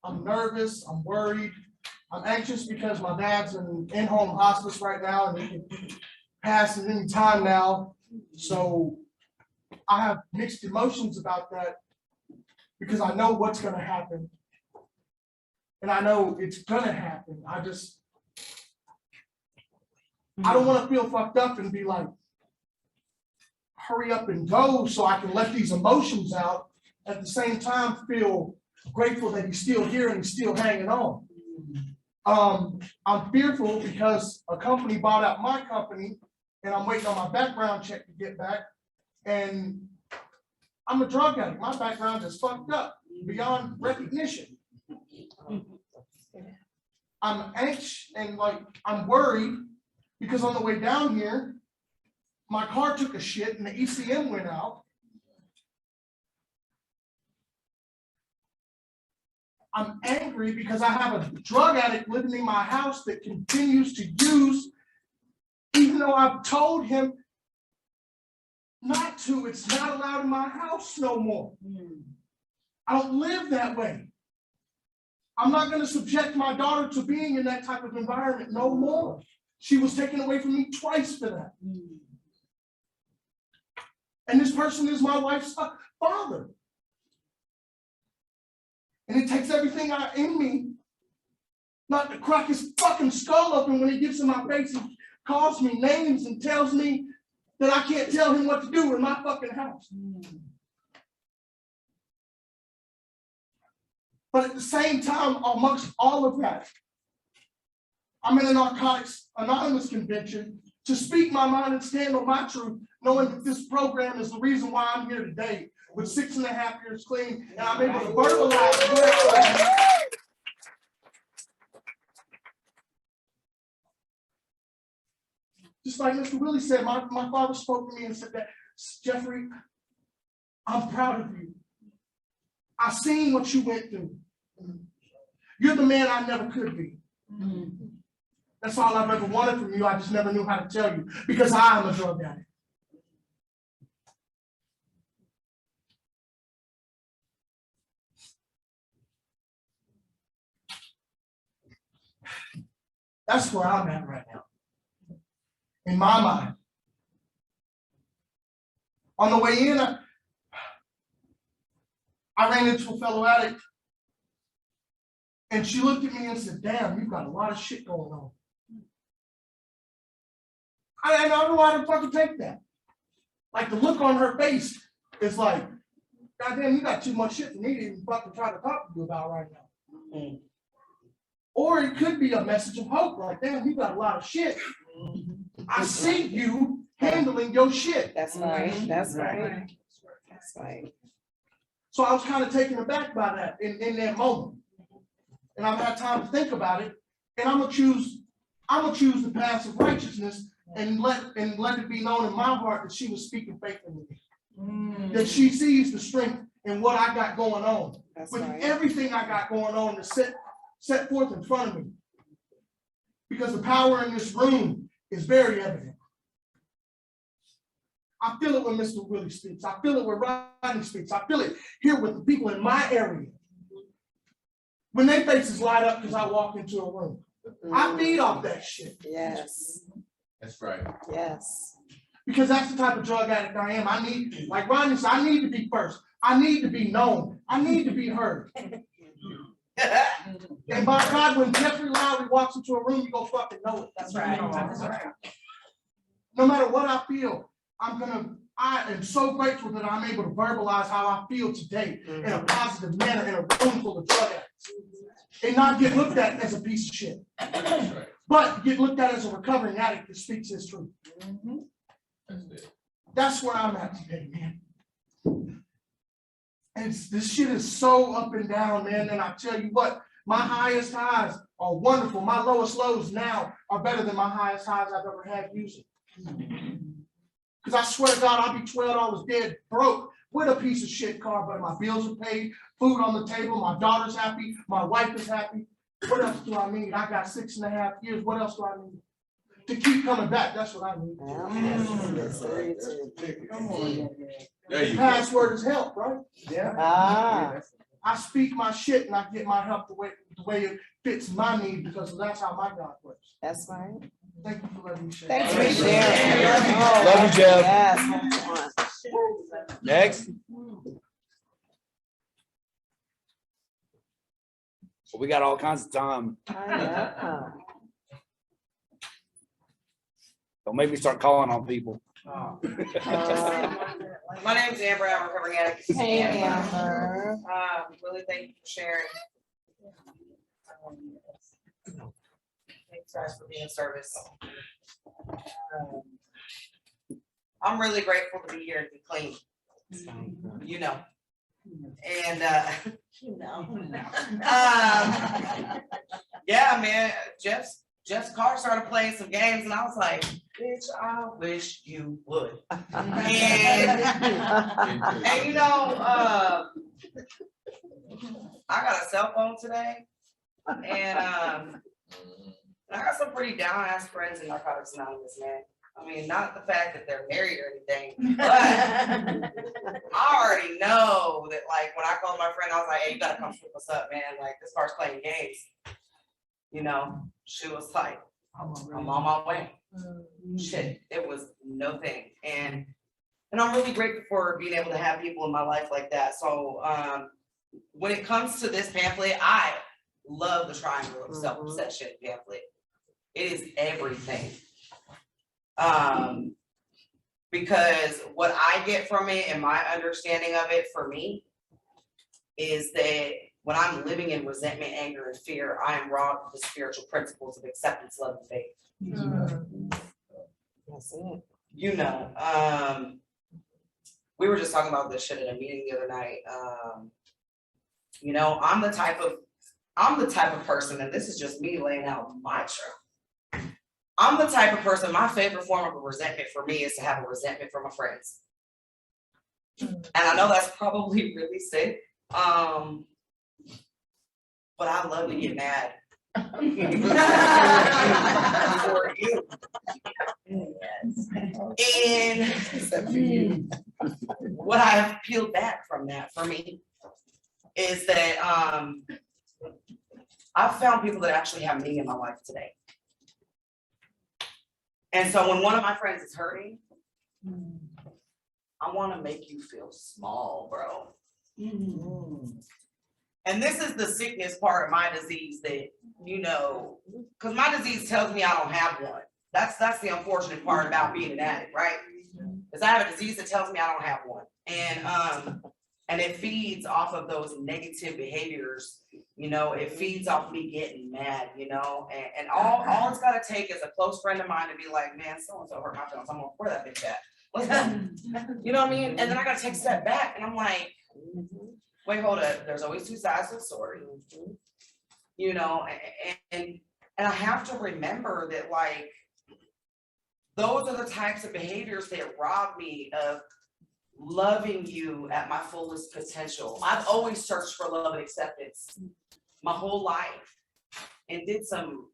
I'm nervous, I'm worried. I'm anxious because my dad's in in-home hospice right now and he can pass at any time now. So I have mixed emotions about that because I know what's gonna happen. And I know it's gonna happen. I don't wanna feel fucked up and be like, hurry up and go so I can let these emotions out. At the same time, feel grateful that he's still here and he's still hanging on. I'm fearful because a company bought out my company and I'm waiting on my background check to get back. And I'm a drug addict. My background is fucked up beyond recognition. I'm anxious and I'm worried because on the way down here, my car took a shit and the ECM went out. I'm angry because I have a drug addict living in my house that continues to use, even though I've told him not to. It's not allowed in my house no more. I don't live that way. I'm not going to subject my daughter to being in that type of environment no more. She was taken away from me twice for that. And this person is my wife's father. And it takes everything in me not to crack his fucking skull open when he gets in my face and calls me names and tells me that I can't tell him what to do in my fucking house. But at the same time, amongst all of that, I'm in a Narcotics Anonymous convention to speak my mind and stand on my truth, knowing that this program is the reason why I'm here today. With 6.5 years clean, and I'm able to verbalize. Just like Mr. Willie said, my father spoke to me and said that, Jeffrey, I'm proud of you. I've seen what you went through. You're the man I never could be. That's all I've ever wanted from you. I just never knew how to tell you because I am a drug addict. That's where I'm at right now. In my mind. On the way in, I ran into a fellow addict and she looked at me and said, damn, you've got a lot of shit going on. I don't know how to fucking take that. Like the look on her face is like, goddamn, you got too much shit for me to even fucking try to talk to you about right now. Or it could be a message of hope, like, damn, you got a lot of shit. I see you handling your shit. That's right. That's right. That's right. So I was kind of taken aback by that in that moment. And I've had time to think about it. And I'm gonna choose the path of righteousness and let it be known in my heart that she was speaking faithfully. That she sees the strength in what I got going on. That's With right. everything I got going on to set forth in front of me. Because the power in this room is very evident. I feel it when Mr. Willie speaks. I feel it when Rodney speaks. I feel it here with the people in my area. When their faces light up because I walk into a room. I feed off that shit. Yes, That's right. yes. Because that's the type of drug addict I am. I need, like Rodney said, I need to be first. I need to be known. I need to be heard. And by God, when Jeffrey Lowry walks into a room, you go fucking know it. That's right. That's right. No matter what I feel, I am so grateful that I'm able to verbalize how I feel today in a positive manner in a room full of drug addicts. And not get looked at as a piece of shit. But get looked at as a recovering addict that speaks his truth. That's where I'm at today, man. And this shit is so up and down, man. And I tell you what, my highest highs are wonderful. My lowest lows now are better than my highest highs I've ever had using. Because I swear to God, I'll be $12 dead broke with a piece of shit car, but my bills are paid, food on the table, my daughter's happy, my wife is happy. What else do I need? I got 6.5 years. What else do I need? To keep coming back, that's what I need. Come on. There you go. Password is help, right? Yeah. Ah, I speak my shit and I get my help the way it fits my need because that's how my God works. that's right. Thank you for letting me share. Thanks for sharing. Love you, Jeff. Yes, that's one. Next. Well, we got all kinds of time. I know. Don't make me start calling on people. Uh, My name's Amber, I'm a recovering addict. Hey, Amber. Really thank you for sharing. Thanks guys for being of service. I'm really grateful to be here and be clean. You know. And yeah, man, Jeff's car started playing some games and I was like, bitch, I wish you would. And you know, I got a cell phone today and I got some pretty down ass friends in Narcotics Anonymous, man. I mean, not the fact that they're married or anything, but I already know that, like, when I called my friend, I was like, hey, you gotta come swoop us up, man. Like, this car's playing games. You know, she was like, I'm on my way. Shit, it was no thing. And I'm really grateful for being able to have people in my life like that. So when it comes to this pamphlet, I love the triangle of self-obsession pamphlet. It is everything. Because what I get from it and my understanding of it for me is that when I'm living in resentment, anger, and fear, I am robbed of the spiritual principles of acceptance, love, and faith. That's it. You know, we were just talking about this shit at a meeting the other night. You know, I'm the type of person, and this is just me laying out my truth. I'm the type of person, my favorite form of a resentment for me is to have a resentment for my friends. And I know that's probably really sick. But I love to get mad. For you. And what I have peeled back from that for me is that I've found people that actually have me in my life today. And so when one of my friends is hurting, I want to make you feel small, bro. And this is the sickness part of my disease that, you know, because my disease tells me I don't have one. That's the unfortunate part about being an addict, right? Because I have a disease that tells me I don't have one. And it feeds off of those negative behaviors, you know, it feeds off me getting mad, you know, and all it's gotta take is a close friend of mine to be like, man, so-and-so hurt my feelings, I'm gonna pour that bitch at. What's that? You know what I mean? And then I gotta take a step back and I'm like, wait, hold up, there's always two sides to the story. You know, and I have to remember that, like, those are the types of behaviors that rob me of loving you at my fullest potential. I've always searched for love and acceptance my whole life and did some,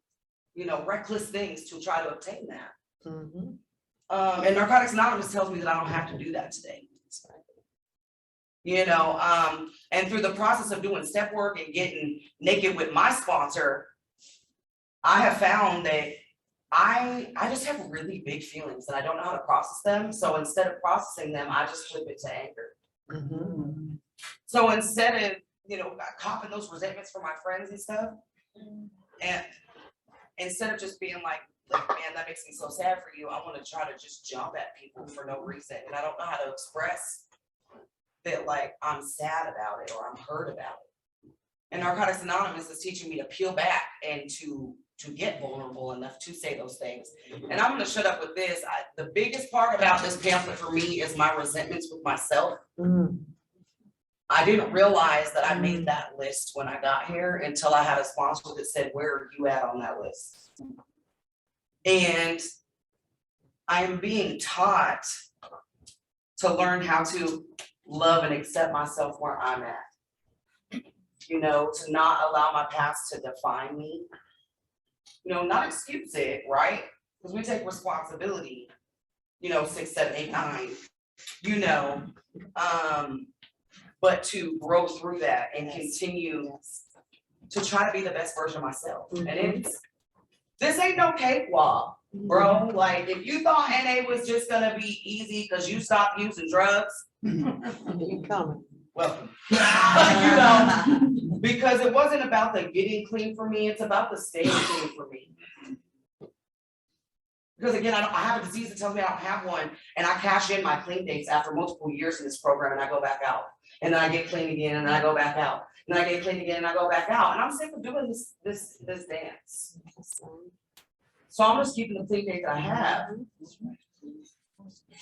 reckless things to try to obtain that. Mhm. And Narcotics Anonymous tells me that I don't have to do that today. And through the process of doing step work and getting naked with my sponsor, I have found that I just have really big feelings and I don't know how to process them. So instead of processing them, I just flip it to anger. Mhm. So instead of, copping those resentments from my friends and stuff, and instead of just being like, man, that makes me so sad for you, I want to try to just jump at people for no reason. And I don't know how to express that, like, I'm sad about it or I'm hurt about it. And Narcotics Anonymous is teaching me to peel back and to get vulnerable enough to say those things. And I'm gonna shut up with this. The biggest part about this pamphlet for me is my resentments with myself. Mhm. I didn't realize that I made that list when I got here until I had a sponsor that said, where are you at on that list? And I am being taught to learn how to love and accept myself where I'm at. To not allow my past to define me. Not excuse it, right? Because we take responsibility, 6, 7, 8, 9, but to grow through that and continue to try to be the best version of myself. And this ain't no cakewalk, bro. Like, if you thought NA was just gonna be easy because you stopped using drugs, You coming. welcome. Because it wasn't about the getting clean for me, it's about the staying clean for me. Because again, I have a disease that tells me I don't have one, and I cash in my clean dates after multiple years in this program, and I go back out. And then I get clean again, and then I go back out. And then I get clean again, and I go back out. And I'm sick of doing this dance. So I'm just keeping the clean date that I have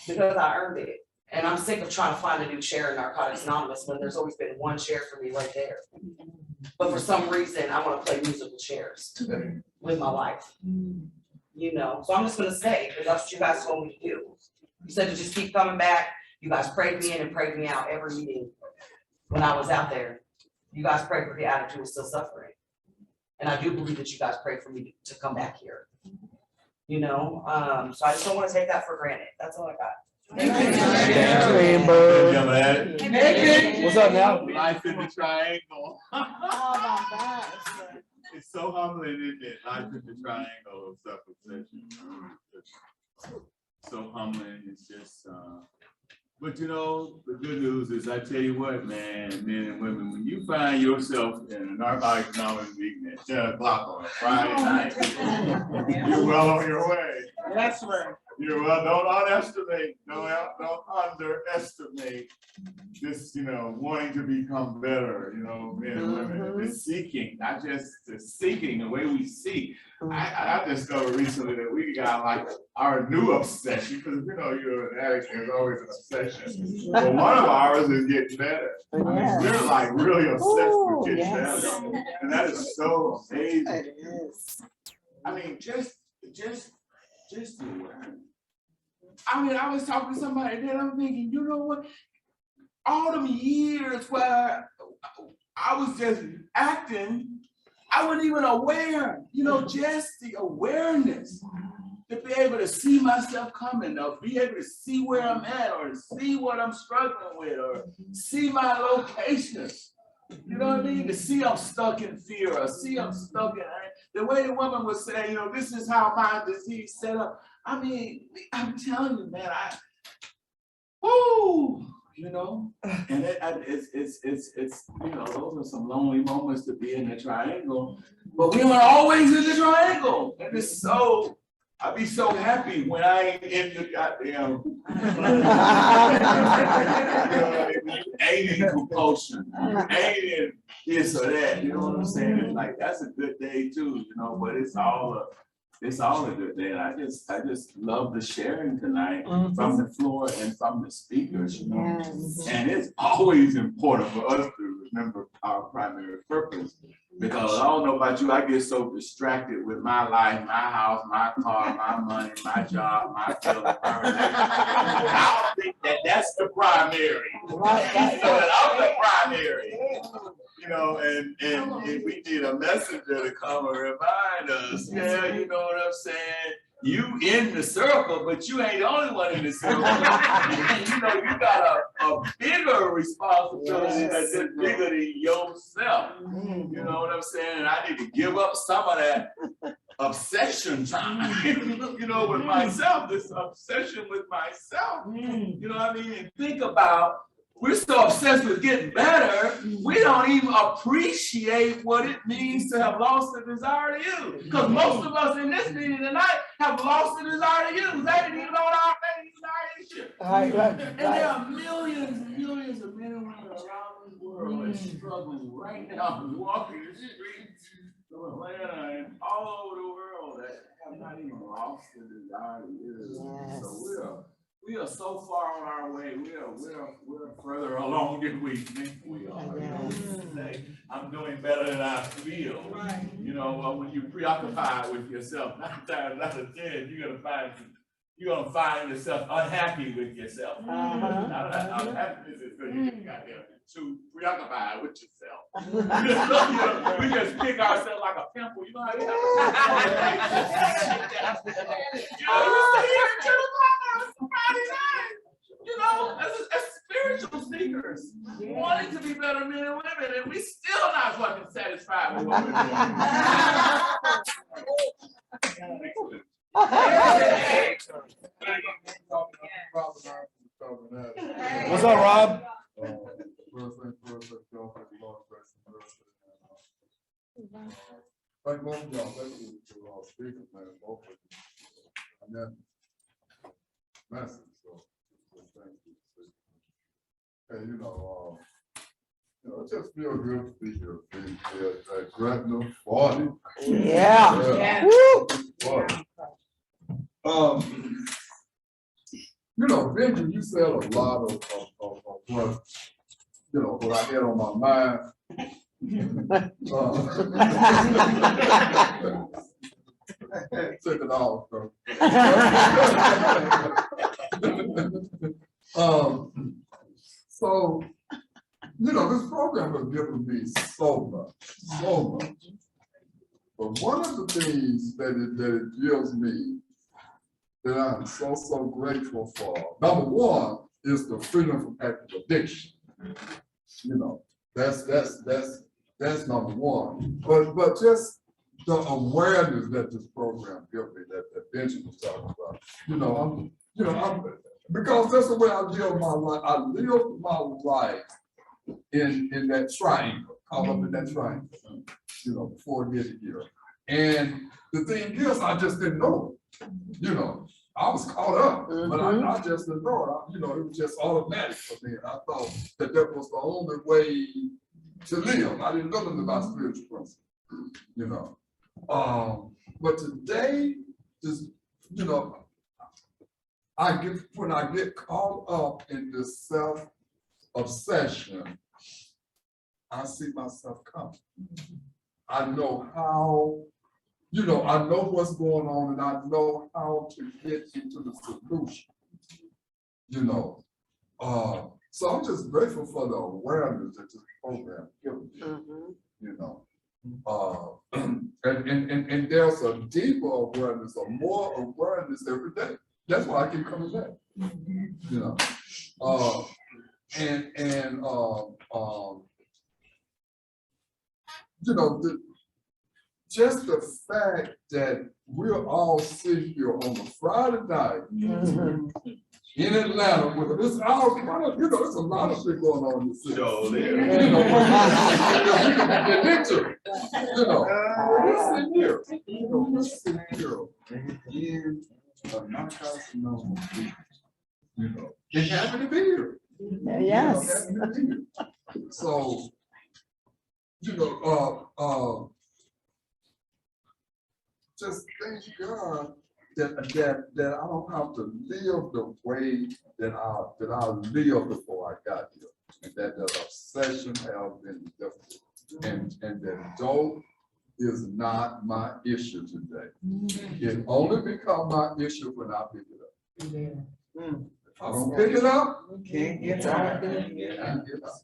because I earned it. And I'm sick of trying to find a new chair in Narcotics Anonymous when there's always been one chair for me right there. But for some reason, I want to play musical chairs with my life. So I'm just gonna stay because that's what you guys told me to do. You said to just keep coming back. You guys prayed me in and prayed me out every meeting when I was out there. You guys prayed for the attitude of still suffering. And I do believe that you guys prayed for me to come back here. So I just don't want to take that for granted. That's all I got. What's up now? Life in the triangle. Oh my gosh. It's so humbling, isn't it? Life in the triangle of self-obsession. So humbling. It's just, but the good news is, I tell you what, man, men and women, when you find yourself in a Narcotics Anonymous meeting at 10 o'clock on a Friday night, you're well on your way. That's right. You're well, don't underestimate this, wanting to become better, men and women, this seeking, not just the seeking, the way we seek. I discovered recently that we got like our new obsession, because you're an addict, there's always an obsession. But one of ours is getting better. I mean, we're like really obsessed with getting better. And that is so amazing. I mean, just the awareness. I mean, I was talking to somebody and then I'm thinking, you know what? All them years where I was just acting, I wasn't even aware, just the awareness to be able to see myself coming, or be able to see where I'm at, or see what I'm struggling with, or see my locations. You know what I mean? To see I'm stuck in fear, or see I'm stuck in, the way the woman would say, this is how my disease set up. I mean, I'm telling you, man, and it's those are some lonely moments to be in the triangle, but we are always in the triangle, and it's so, I'd be so happy when I ain't in the goddamn aiding compulsion, aiding this or that, you know what I'm saying? It's like, that's a good day too, but it's all a good day. And I just love the sharing tonight from the floor and from the speakers, And it's always important for us to remember our primary purpose. Because I don't know about you, I get so distracted with my life, my house, my car, my money, my job, my feelings, my relationship. I don't think that that's the primary. But I'm the primary. You know, and we need a messenger to come and remind us, yeah, you know what I'm saying? You in the circle, but you ain't the only one in the circle. You know, you got a bigger responsibility that's just bigger than yourself. You know what I'm saying? And I need to give up some of that obsession time, you know, with myself, this obsession with myself. You know what I mean? And think about, we're so obsessed with getting better, we don't even appreciate what it means to have lost the desire to use. Because most of us in this meeting tonight have lost the desire to use. They didn't even know what our desire is. And there are millions and millions of men and women around the world that struggle right now walking the streets of Atlanta and all over the world that have not even lost the desire to use. So we are so far on our way. We're further along than we think we are. You know, say, I'm doing better than I feel. Right. You know, when you preoccupied with yourself, 9 times out of 10, you're gonna find yourself unhappy with yourself. Unhappiness is because you got there too preoccupied with yourself. You know, we just pick ourselves like a pimple. You know how you have to you know, as spiritual seekers, wanting to be better men and women, and we still not fucking satisfied with what we're doing. What's up, Rob? Thank both of y'all, thank you for speaking, man, both of you. And then, message, so thank you. And it just feels good to be here, at Gretna 40. Yeah. Benji, you said a lot of what, what I had on my mind. Took it off, bro. So, this program has given me so much. But one of the things that it gives me that I'm so grateful for, number one, is the freedom from active addiction. That's number one. But just the awareness that this program gives me, that Benji was talking about. Because that's the way I live my life. I live my life in that triangle, caught up in that triangle, before getting here. And the thing is, I just didn't know it. I was caught up, but I just didn't know it. It was just automatic for me. And I thought that was the only way to live. I didn't know nothing about spiritual principles, but today, just, when I get caught up in this self-obsession, I see myself coming. I know how, I know what's going on, and I know how to get into the solution, So I'm just grateful for the awareness that this program gives me, and there's a deeper awareness, a more awareness every day. That's why I keep coming back, just the fact that we're all sitting here on a Friday night in Atlanta with this hour, there's a lot of shit going on in the city. We're sitting here, we're sitting here in Narcotics Anonymous, and happy to be here. Yes. So, just thank God that I don't have to live the way that I lived before I got here. and that the obsession has been lifted. And the dope is not my issue today. It only become my issue when I pick it up. If I don't pick it up, Can't get I can't get up.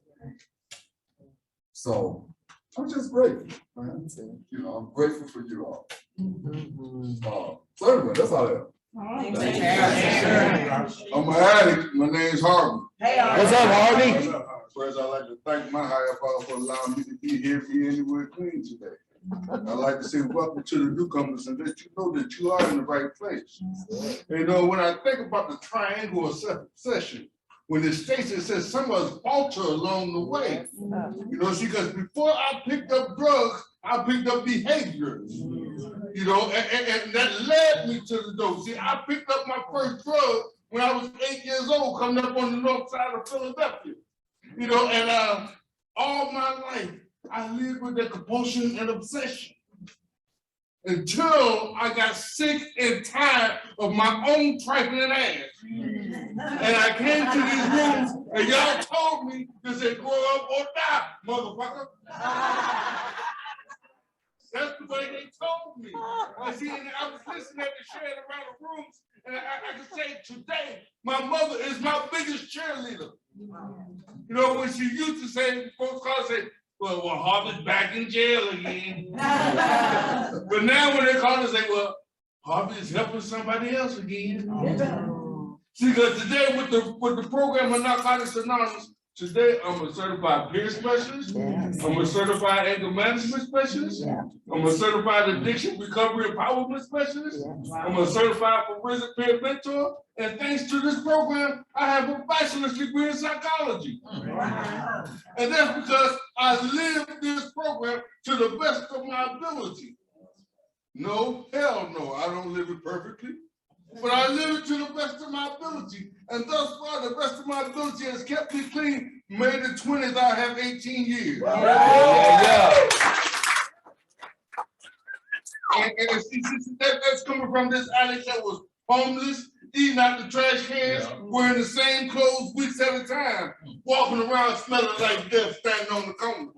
So I'm just grateful, man. You know, I'm grateful for you all. So anyway, that's all I have. I'm an addict. My name's Harvey. Hey, What's up, Harvey? First, I'd like to thank my higher power for allowing me to be here anywhere clean today. I'd like to say welcome to the newcomers and let you know that you are in the right place. You know, when I think about the triangle of obsession, when it states, it says some of us falter along the way. You know, see, because before I picked up drugs, I picked up behaviors. You know, and that led me to the dope. See, I picked up my first drug when I was 8 years old, coming up on the north side of Philadelphia. You know, and all my life, I lived with that compulsion and obsession until I got sick and tired of my own trifling ass. And I came to these rooms and y'all told me to say, grow up or die, motherfucker. That's the way they told me. I see, and I was listening to sharing around the rooms, and I can say today, my mother is my biggest cheerleader. You know, when she used to say, folks call and say, well, Harvey's back in jail again. But now when they call and say, well, Harvey is helping somebody else again. See, because today with the program of Narcotics Anonymous, today I'm a certified peer specialist. I'm a certified anger management specialist. I'm a certified addiction recovery empowerment specialist. I'm a certified forensic peer mentor. And thanks to this program, I have a bachelor's degree in psychology. And that's because I live this program to the best of my ability. No, hell no, I don't live it perfectly. But I live it to the best of my ability. And thus far, the best of my ability has kept me clean. May the 20th, I have 18 years. And see, that's coming from this addict that was homeless, eating out the trash cans, wearing the same clothes weeks at a time, walking around smelling like death, standing on the corner.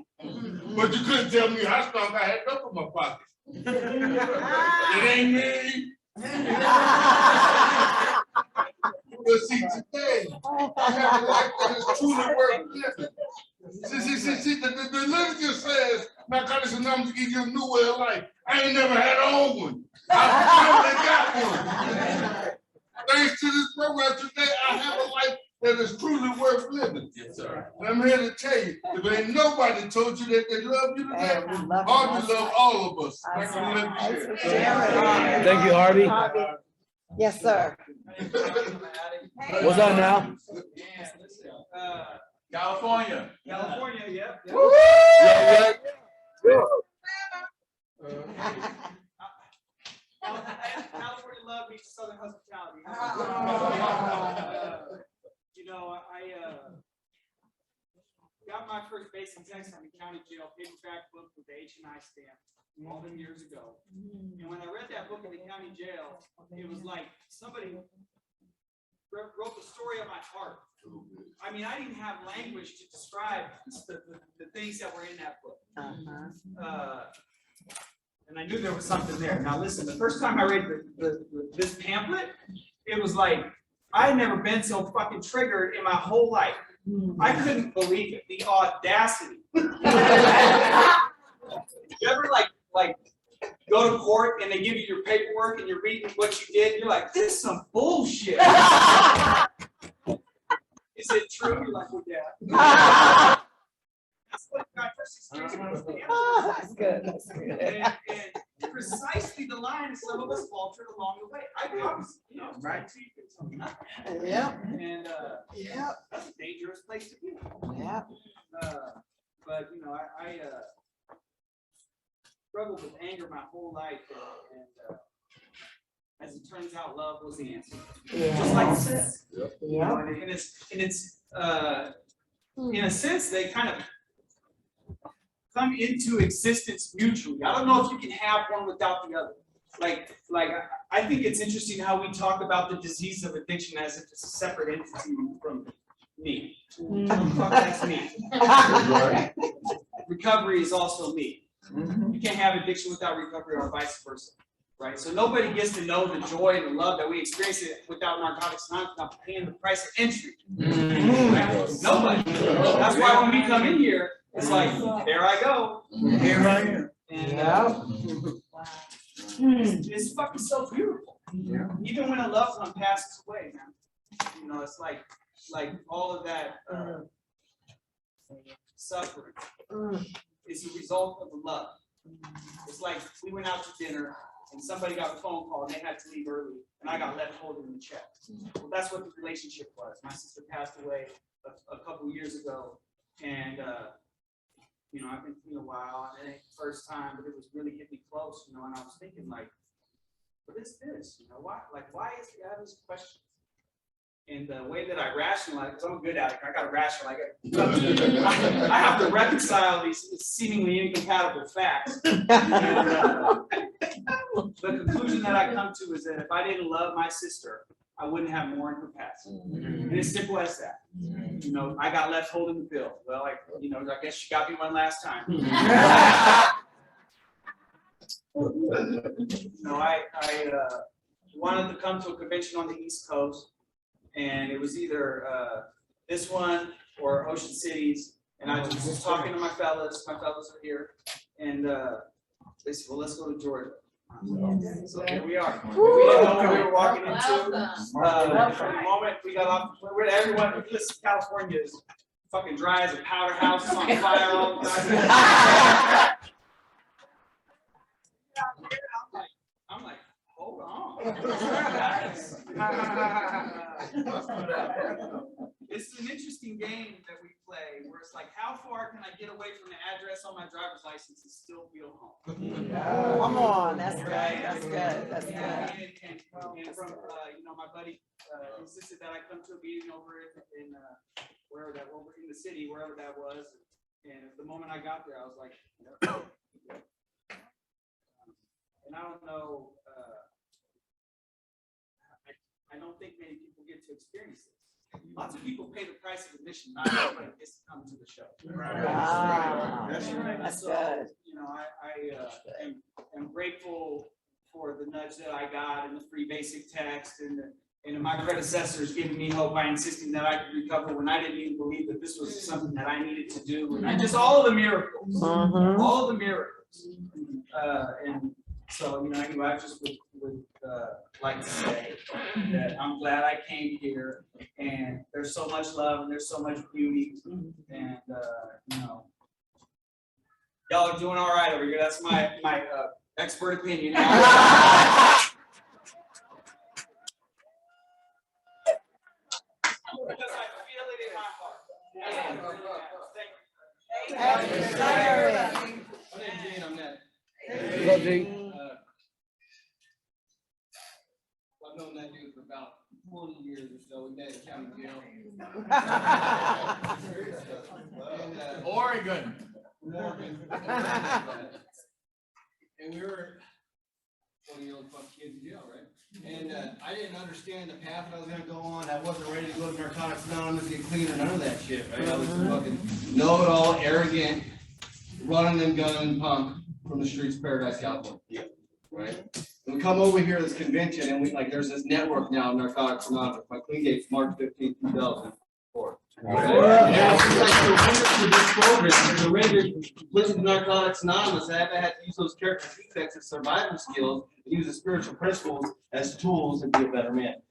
But you couldn't tell me how strong I had up in my pocket. It ain't me. But see, today, I have a life that is truly worth living. See, the literature says, Narcotics Anonymous give you a new way of life. I ain't never had an old one. I finally got one. Thanks to this program today, I have a life that is truly worth living. Yes, sir. And I'm here to tell you, if ain't nobody told you that they love you today, Harvey love all of us. Thank you for letting me share. Thank you, Harvey. Yes, sir. What's up now? California. California, yeah. California love meets Southern hospitality. You know, I got my first base in Texas in the county jail, paperback book with the H&I stamp all them years ago. And when I read that book in the county jail, it was like somebody wrote the story of my heart. I mean, I didn't have language to describe the things that were in that book. And I knew there was something there. Now listen, the first time I read this pamphlet, it was like, I had never been so fucking triggered in my whole life. I couldn't believe it, the audacity. You ever like go to court and they give you your paperwork and you're reading what you did, and you're like, this is some bullshit. Is it true? You're like, well, yeah. That's what my first experience was. That's good. That's good. And precisely the line some of us faltered along the way. I was, you know, right to you. Yeah. And Yeah. that's a dangerous place to be. Yeah. But you know, I struggled with anger my whole life, and as it turns out, love was the answer. Yeah. Just like it says. Yeah. You know, and it's in a sense they kind of come into existence mutually. I don't know if you can have one without the other. Like I think it's interesting how we talk about the disease of addiction as if it's a separate entity from me. Fuck, that's me. Recovery is also me. You can't have addiction without recovery or vice versa, right? So nobody gets to know the joy and the love that we experience it without Narcotics Anonymous, without paying the price of entry. Right? Nobody. That's why when we come in here, it's like, there I go. Here I am. And it's fucking so beautiful. Even when a loved one passes away, man, you know, it's like all of that suffering is a result of the love. It's like we went out to dinner and somebody got a phone call and they had to leave early and I got left holding the check. Well, that's what the relationship was. My sister passed away a couple years ago, and you know, I've been through a while, and it ain't the first time, but it was really hit me close, you know, and I was thinking like, what is this? You know, why is the obvious question? And the way that I rationalize, because I'm a good addict, I gotta rationalize it. I have to reconcile these seemingly incompatible facts. And, the conclusion that I come to is that if I didn't love my sister, I wouldn't have more in her past. And it's simple as that. You know, I got left holding the bill. Well, you know, I guess she got me one last time. You know, I wanted to come to a convention on the East Coast, and it was either this one or Ocean Cities. And I was just talking to my fellas are here, and they said, well, let's go to Georgia. So here we are. We didn't know what we were walking into. From the moment we got off, everyone, listen, California is fucking dry as a powder house, it's on fire all the time. I'm like, hold on. It's an interesting game that we play where it's like, how far can I get away from the address on my driver's license and still feel home? Come on, that's good, that's good, that's good. And from, you know, my buddy insisted that I come to a meeting over in wherever that, over in the city, wherever that was. And the moment I got there, I was like, and I don't know, I don't think many people get to experience this. Lots of people pay the price of admission, not everybody gets to come to the show. Wow. That's right. That's So, good. you know, I am grateful for the nudge that I got and the free basic text and my predecessors giving me hope by insisting that I could recover when I didn't even believe that this was something that I needed to do. And just all of the miracles, all of the miracles. And so, you know, anyway, I just would like to say that I'm glad I came here, and there's so much love and there's so much beauty, and you know, y'all are doing all right over here. That's my expert opinion. Because I feel it in my heart. Thank you. My name's Gene, I'm Ned. What's up, G? I've known that dude for about 20 years or so. We met in county jail. Oregon. Oregon. And we were 20-year-old fuck kids in jail, right? And I didn't understand the path that I was gonna go on. I wasn't ready to go to Narcotics Anonymous, get clean or none of that shit, right? I was fucking know-it-all, arrogant, running and gunning punk from the streets of Paradise, California. Right? And we come over here to this convention, and we like there's this network now of Narcotics Anonymous. My clean date's March 15th, 2004. And this program, surrendered, listen to Narcotics Anonymous. I haven't had to use those character defects as survival skills and use the spiritual principles as tools to be a better man.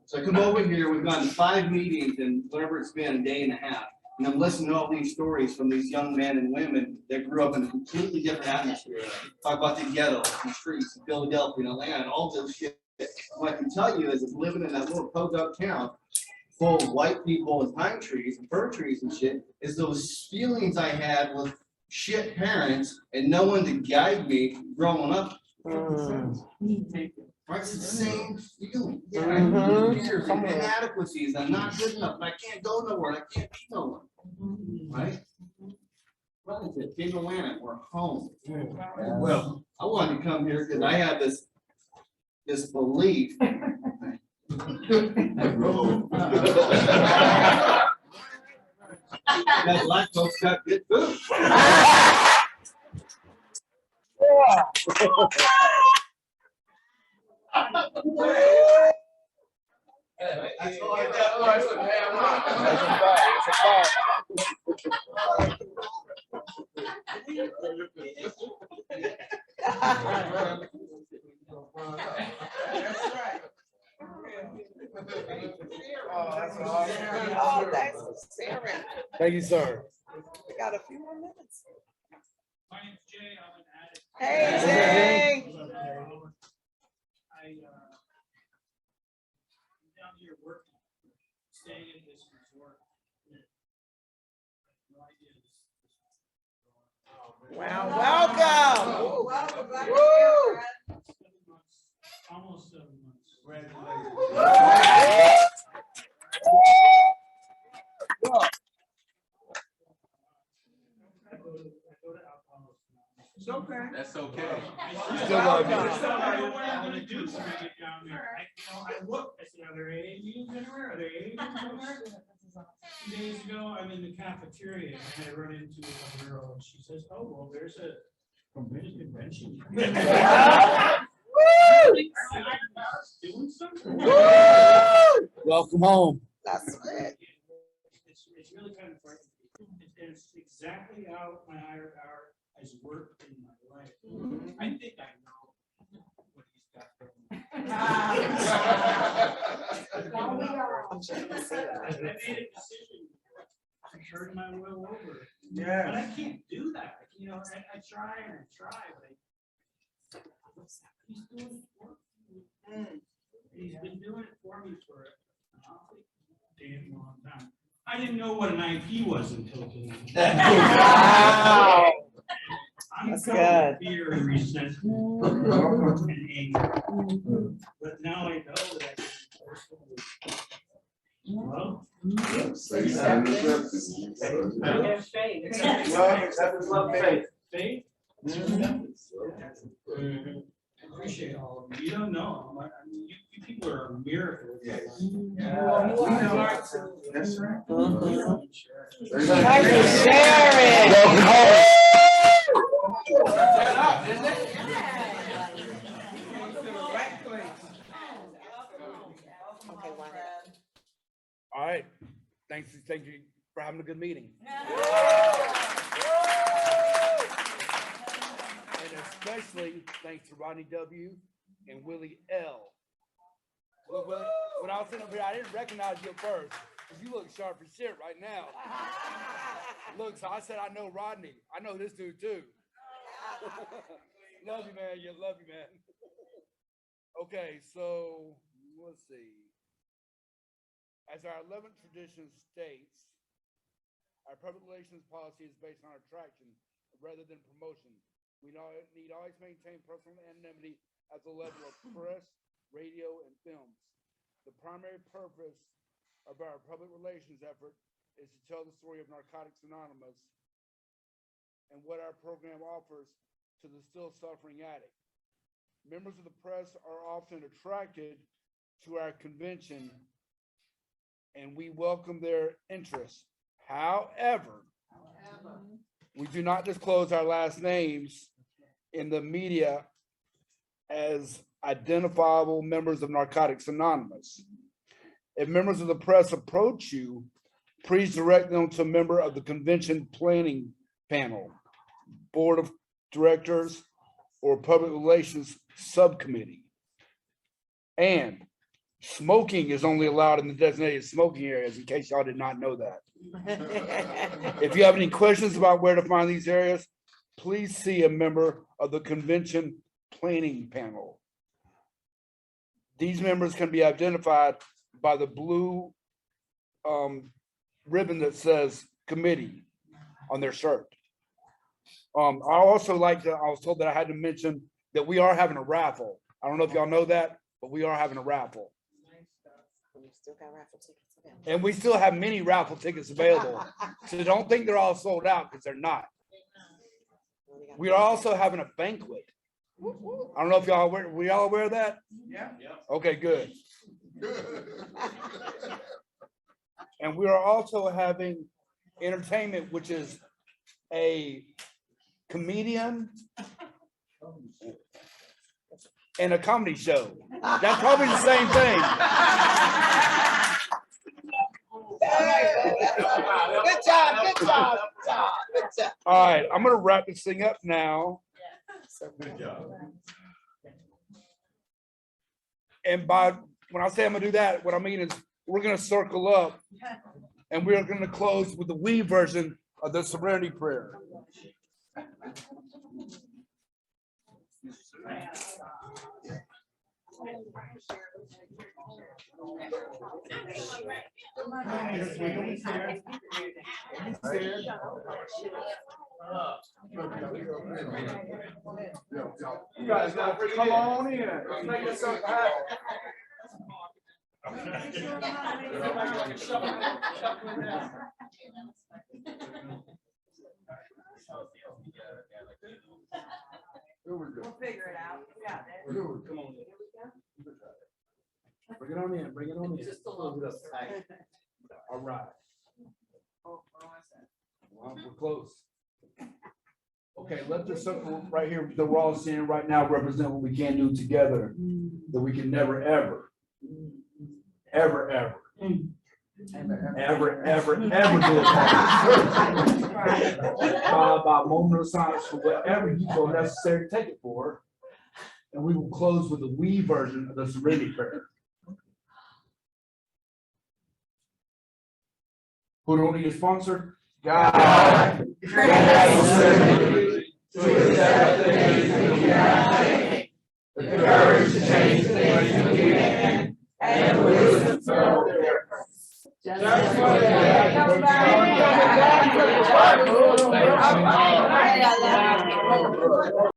So I come over here, we've gone to 5 meetings in whatever it's been, a day and a half. And I'm listening to all these stories from these young men and women that grew up in a completely different atmosphere. Talk about the ghetto, the streets, Philadelphia, and Atlanta, and all this shit. What I can tell you is, living in that little podunk town full of white people and pine trees and fir trees and shit, is those feelings I had with shit parents and no one to guide me growing up. Right, it's the same feeling. Fears and inadequacies. I'm not good enough. I can't go nowhere. I can't be no one. Right? Well, it's a big Atlanta. We're home. Well, I wanted to come here because I have this belief. That black folks got good food. That's all I got. That's a fact, that's a fact. Oh, thanks for sharing. Thank you, sir. We got a few more minutes. My name's Jay, I'm an addict. Hey, Jay. I'm down here working, staying in this resort. No idea this. Wow, welcome. Woo. 7 months, almost 7 months. I go to Alcoholics Anonymous. It's okay. That's okay. Still love you. I don't know what I'm gonna do when I get down there. I looked, I said, are there AA meetings anywhere? Are there AA meetings anywhere? 2 days ago, I'm in the cafeteria and I run into a girl and she says, oh, well, there's a convention. Doing something. Welcome home. That's it. It's really kind of frightening. It's exactly how my higher power has worked in my life. I think I know what he's got going on. I made a decision. I turned my will over. Yeah. But I can't do that. You know, I try and I try, but he's doing it for me. He's been doing it for me for an awfully damn long time. I didn't know what an IP was until today. Wow. I'm That's full of fear and resentment and anger. But now I know that I can force it. Well, I have faith. Faith. I appreciate all of you. You don't know. I mean, you people are a miracle. Yes. That's right. Thank you, Sharon. Okay, one. All right. Thank you for having a good meeting. And especially thanks to Rodney W. and Willie L. Look, Willie, when I was sitting up here, I didn't recognize you at first, because you look sharp as shit right now. Look, so I said, I know Rodney. I know this dude too. Love you, man. Yeah, love you, man. Okay, so let's see. As our 11th tradition states, our public relations policy is based on attraction rather than promotion. We need always maintain personal anonymity at the level of press, radio, and films. The primary purpose of our public relations effort is to tell the story of Narcotics Anonymous and what our program offers to the still suffering addict. Members of the press are often attracted to our convention and we welcome their interest. However, we do not disclose our last names in the media as identifiable members of Narcotics Anonymous. If members of the press approach you, please direct them to a member of the convention planning panel, board of directors, or public relations subcommittee. And smoking is only allowed in the designated smoking areas, in case y'all did not know that. If you have any questions about where to find these areas, please see a member of the convention planning panel. These members can be identified by the blue ribbon that says committee on their shirt. I also like to, I was told that I had to mention that we are having a raffle. I don't know if y'all know that, but we are having a raffle. We still got raffle tickets available. And we still have many raffle tickets available. So don't think they're all sold out, because they're not. We are also having a banquet. I don't know if y'all aware, we all aware of that? Yeah. Okay, good. And we are also having Entertainment, which is a comedian and a comedy show. That's probably the same thing. Good job, good job, good job, good job. All right, I'm gonna wrap this thing up now. Good job. And when I say I'm gonna do that, what I mean is we're gonna circle up and we're gonna close with the we version of the Serenity Prayer. You guys gotta come on in. Let's make this something happen. We'll figure it out. Yeah. Come on. Bring it on in, bring it on in. Just a little bit. All right. Well, we're close. Okay, let the circle right here that we're all seeing right now represent what we can do together, that we can never, ever, ever, ever, ever, ever do it. By a moment of silence for whatever you feel necessary to take it for. And we will close with the we version of the Serenity Prayer. Who don't need a sponsor? God. The courage to change things we can, and wisdom to serve their purpose. Just what they have.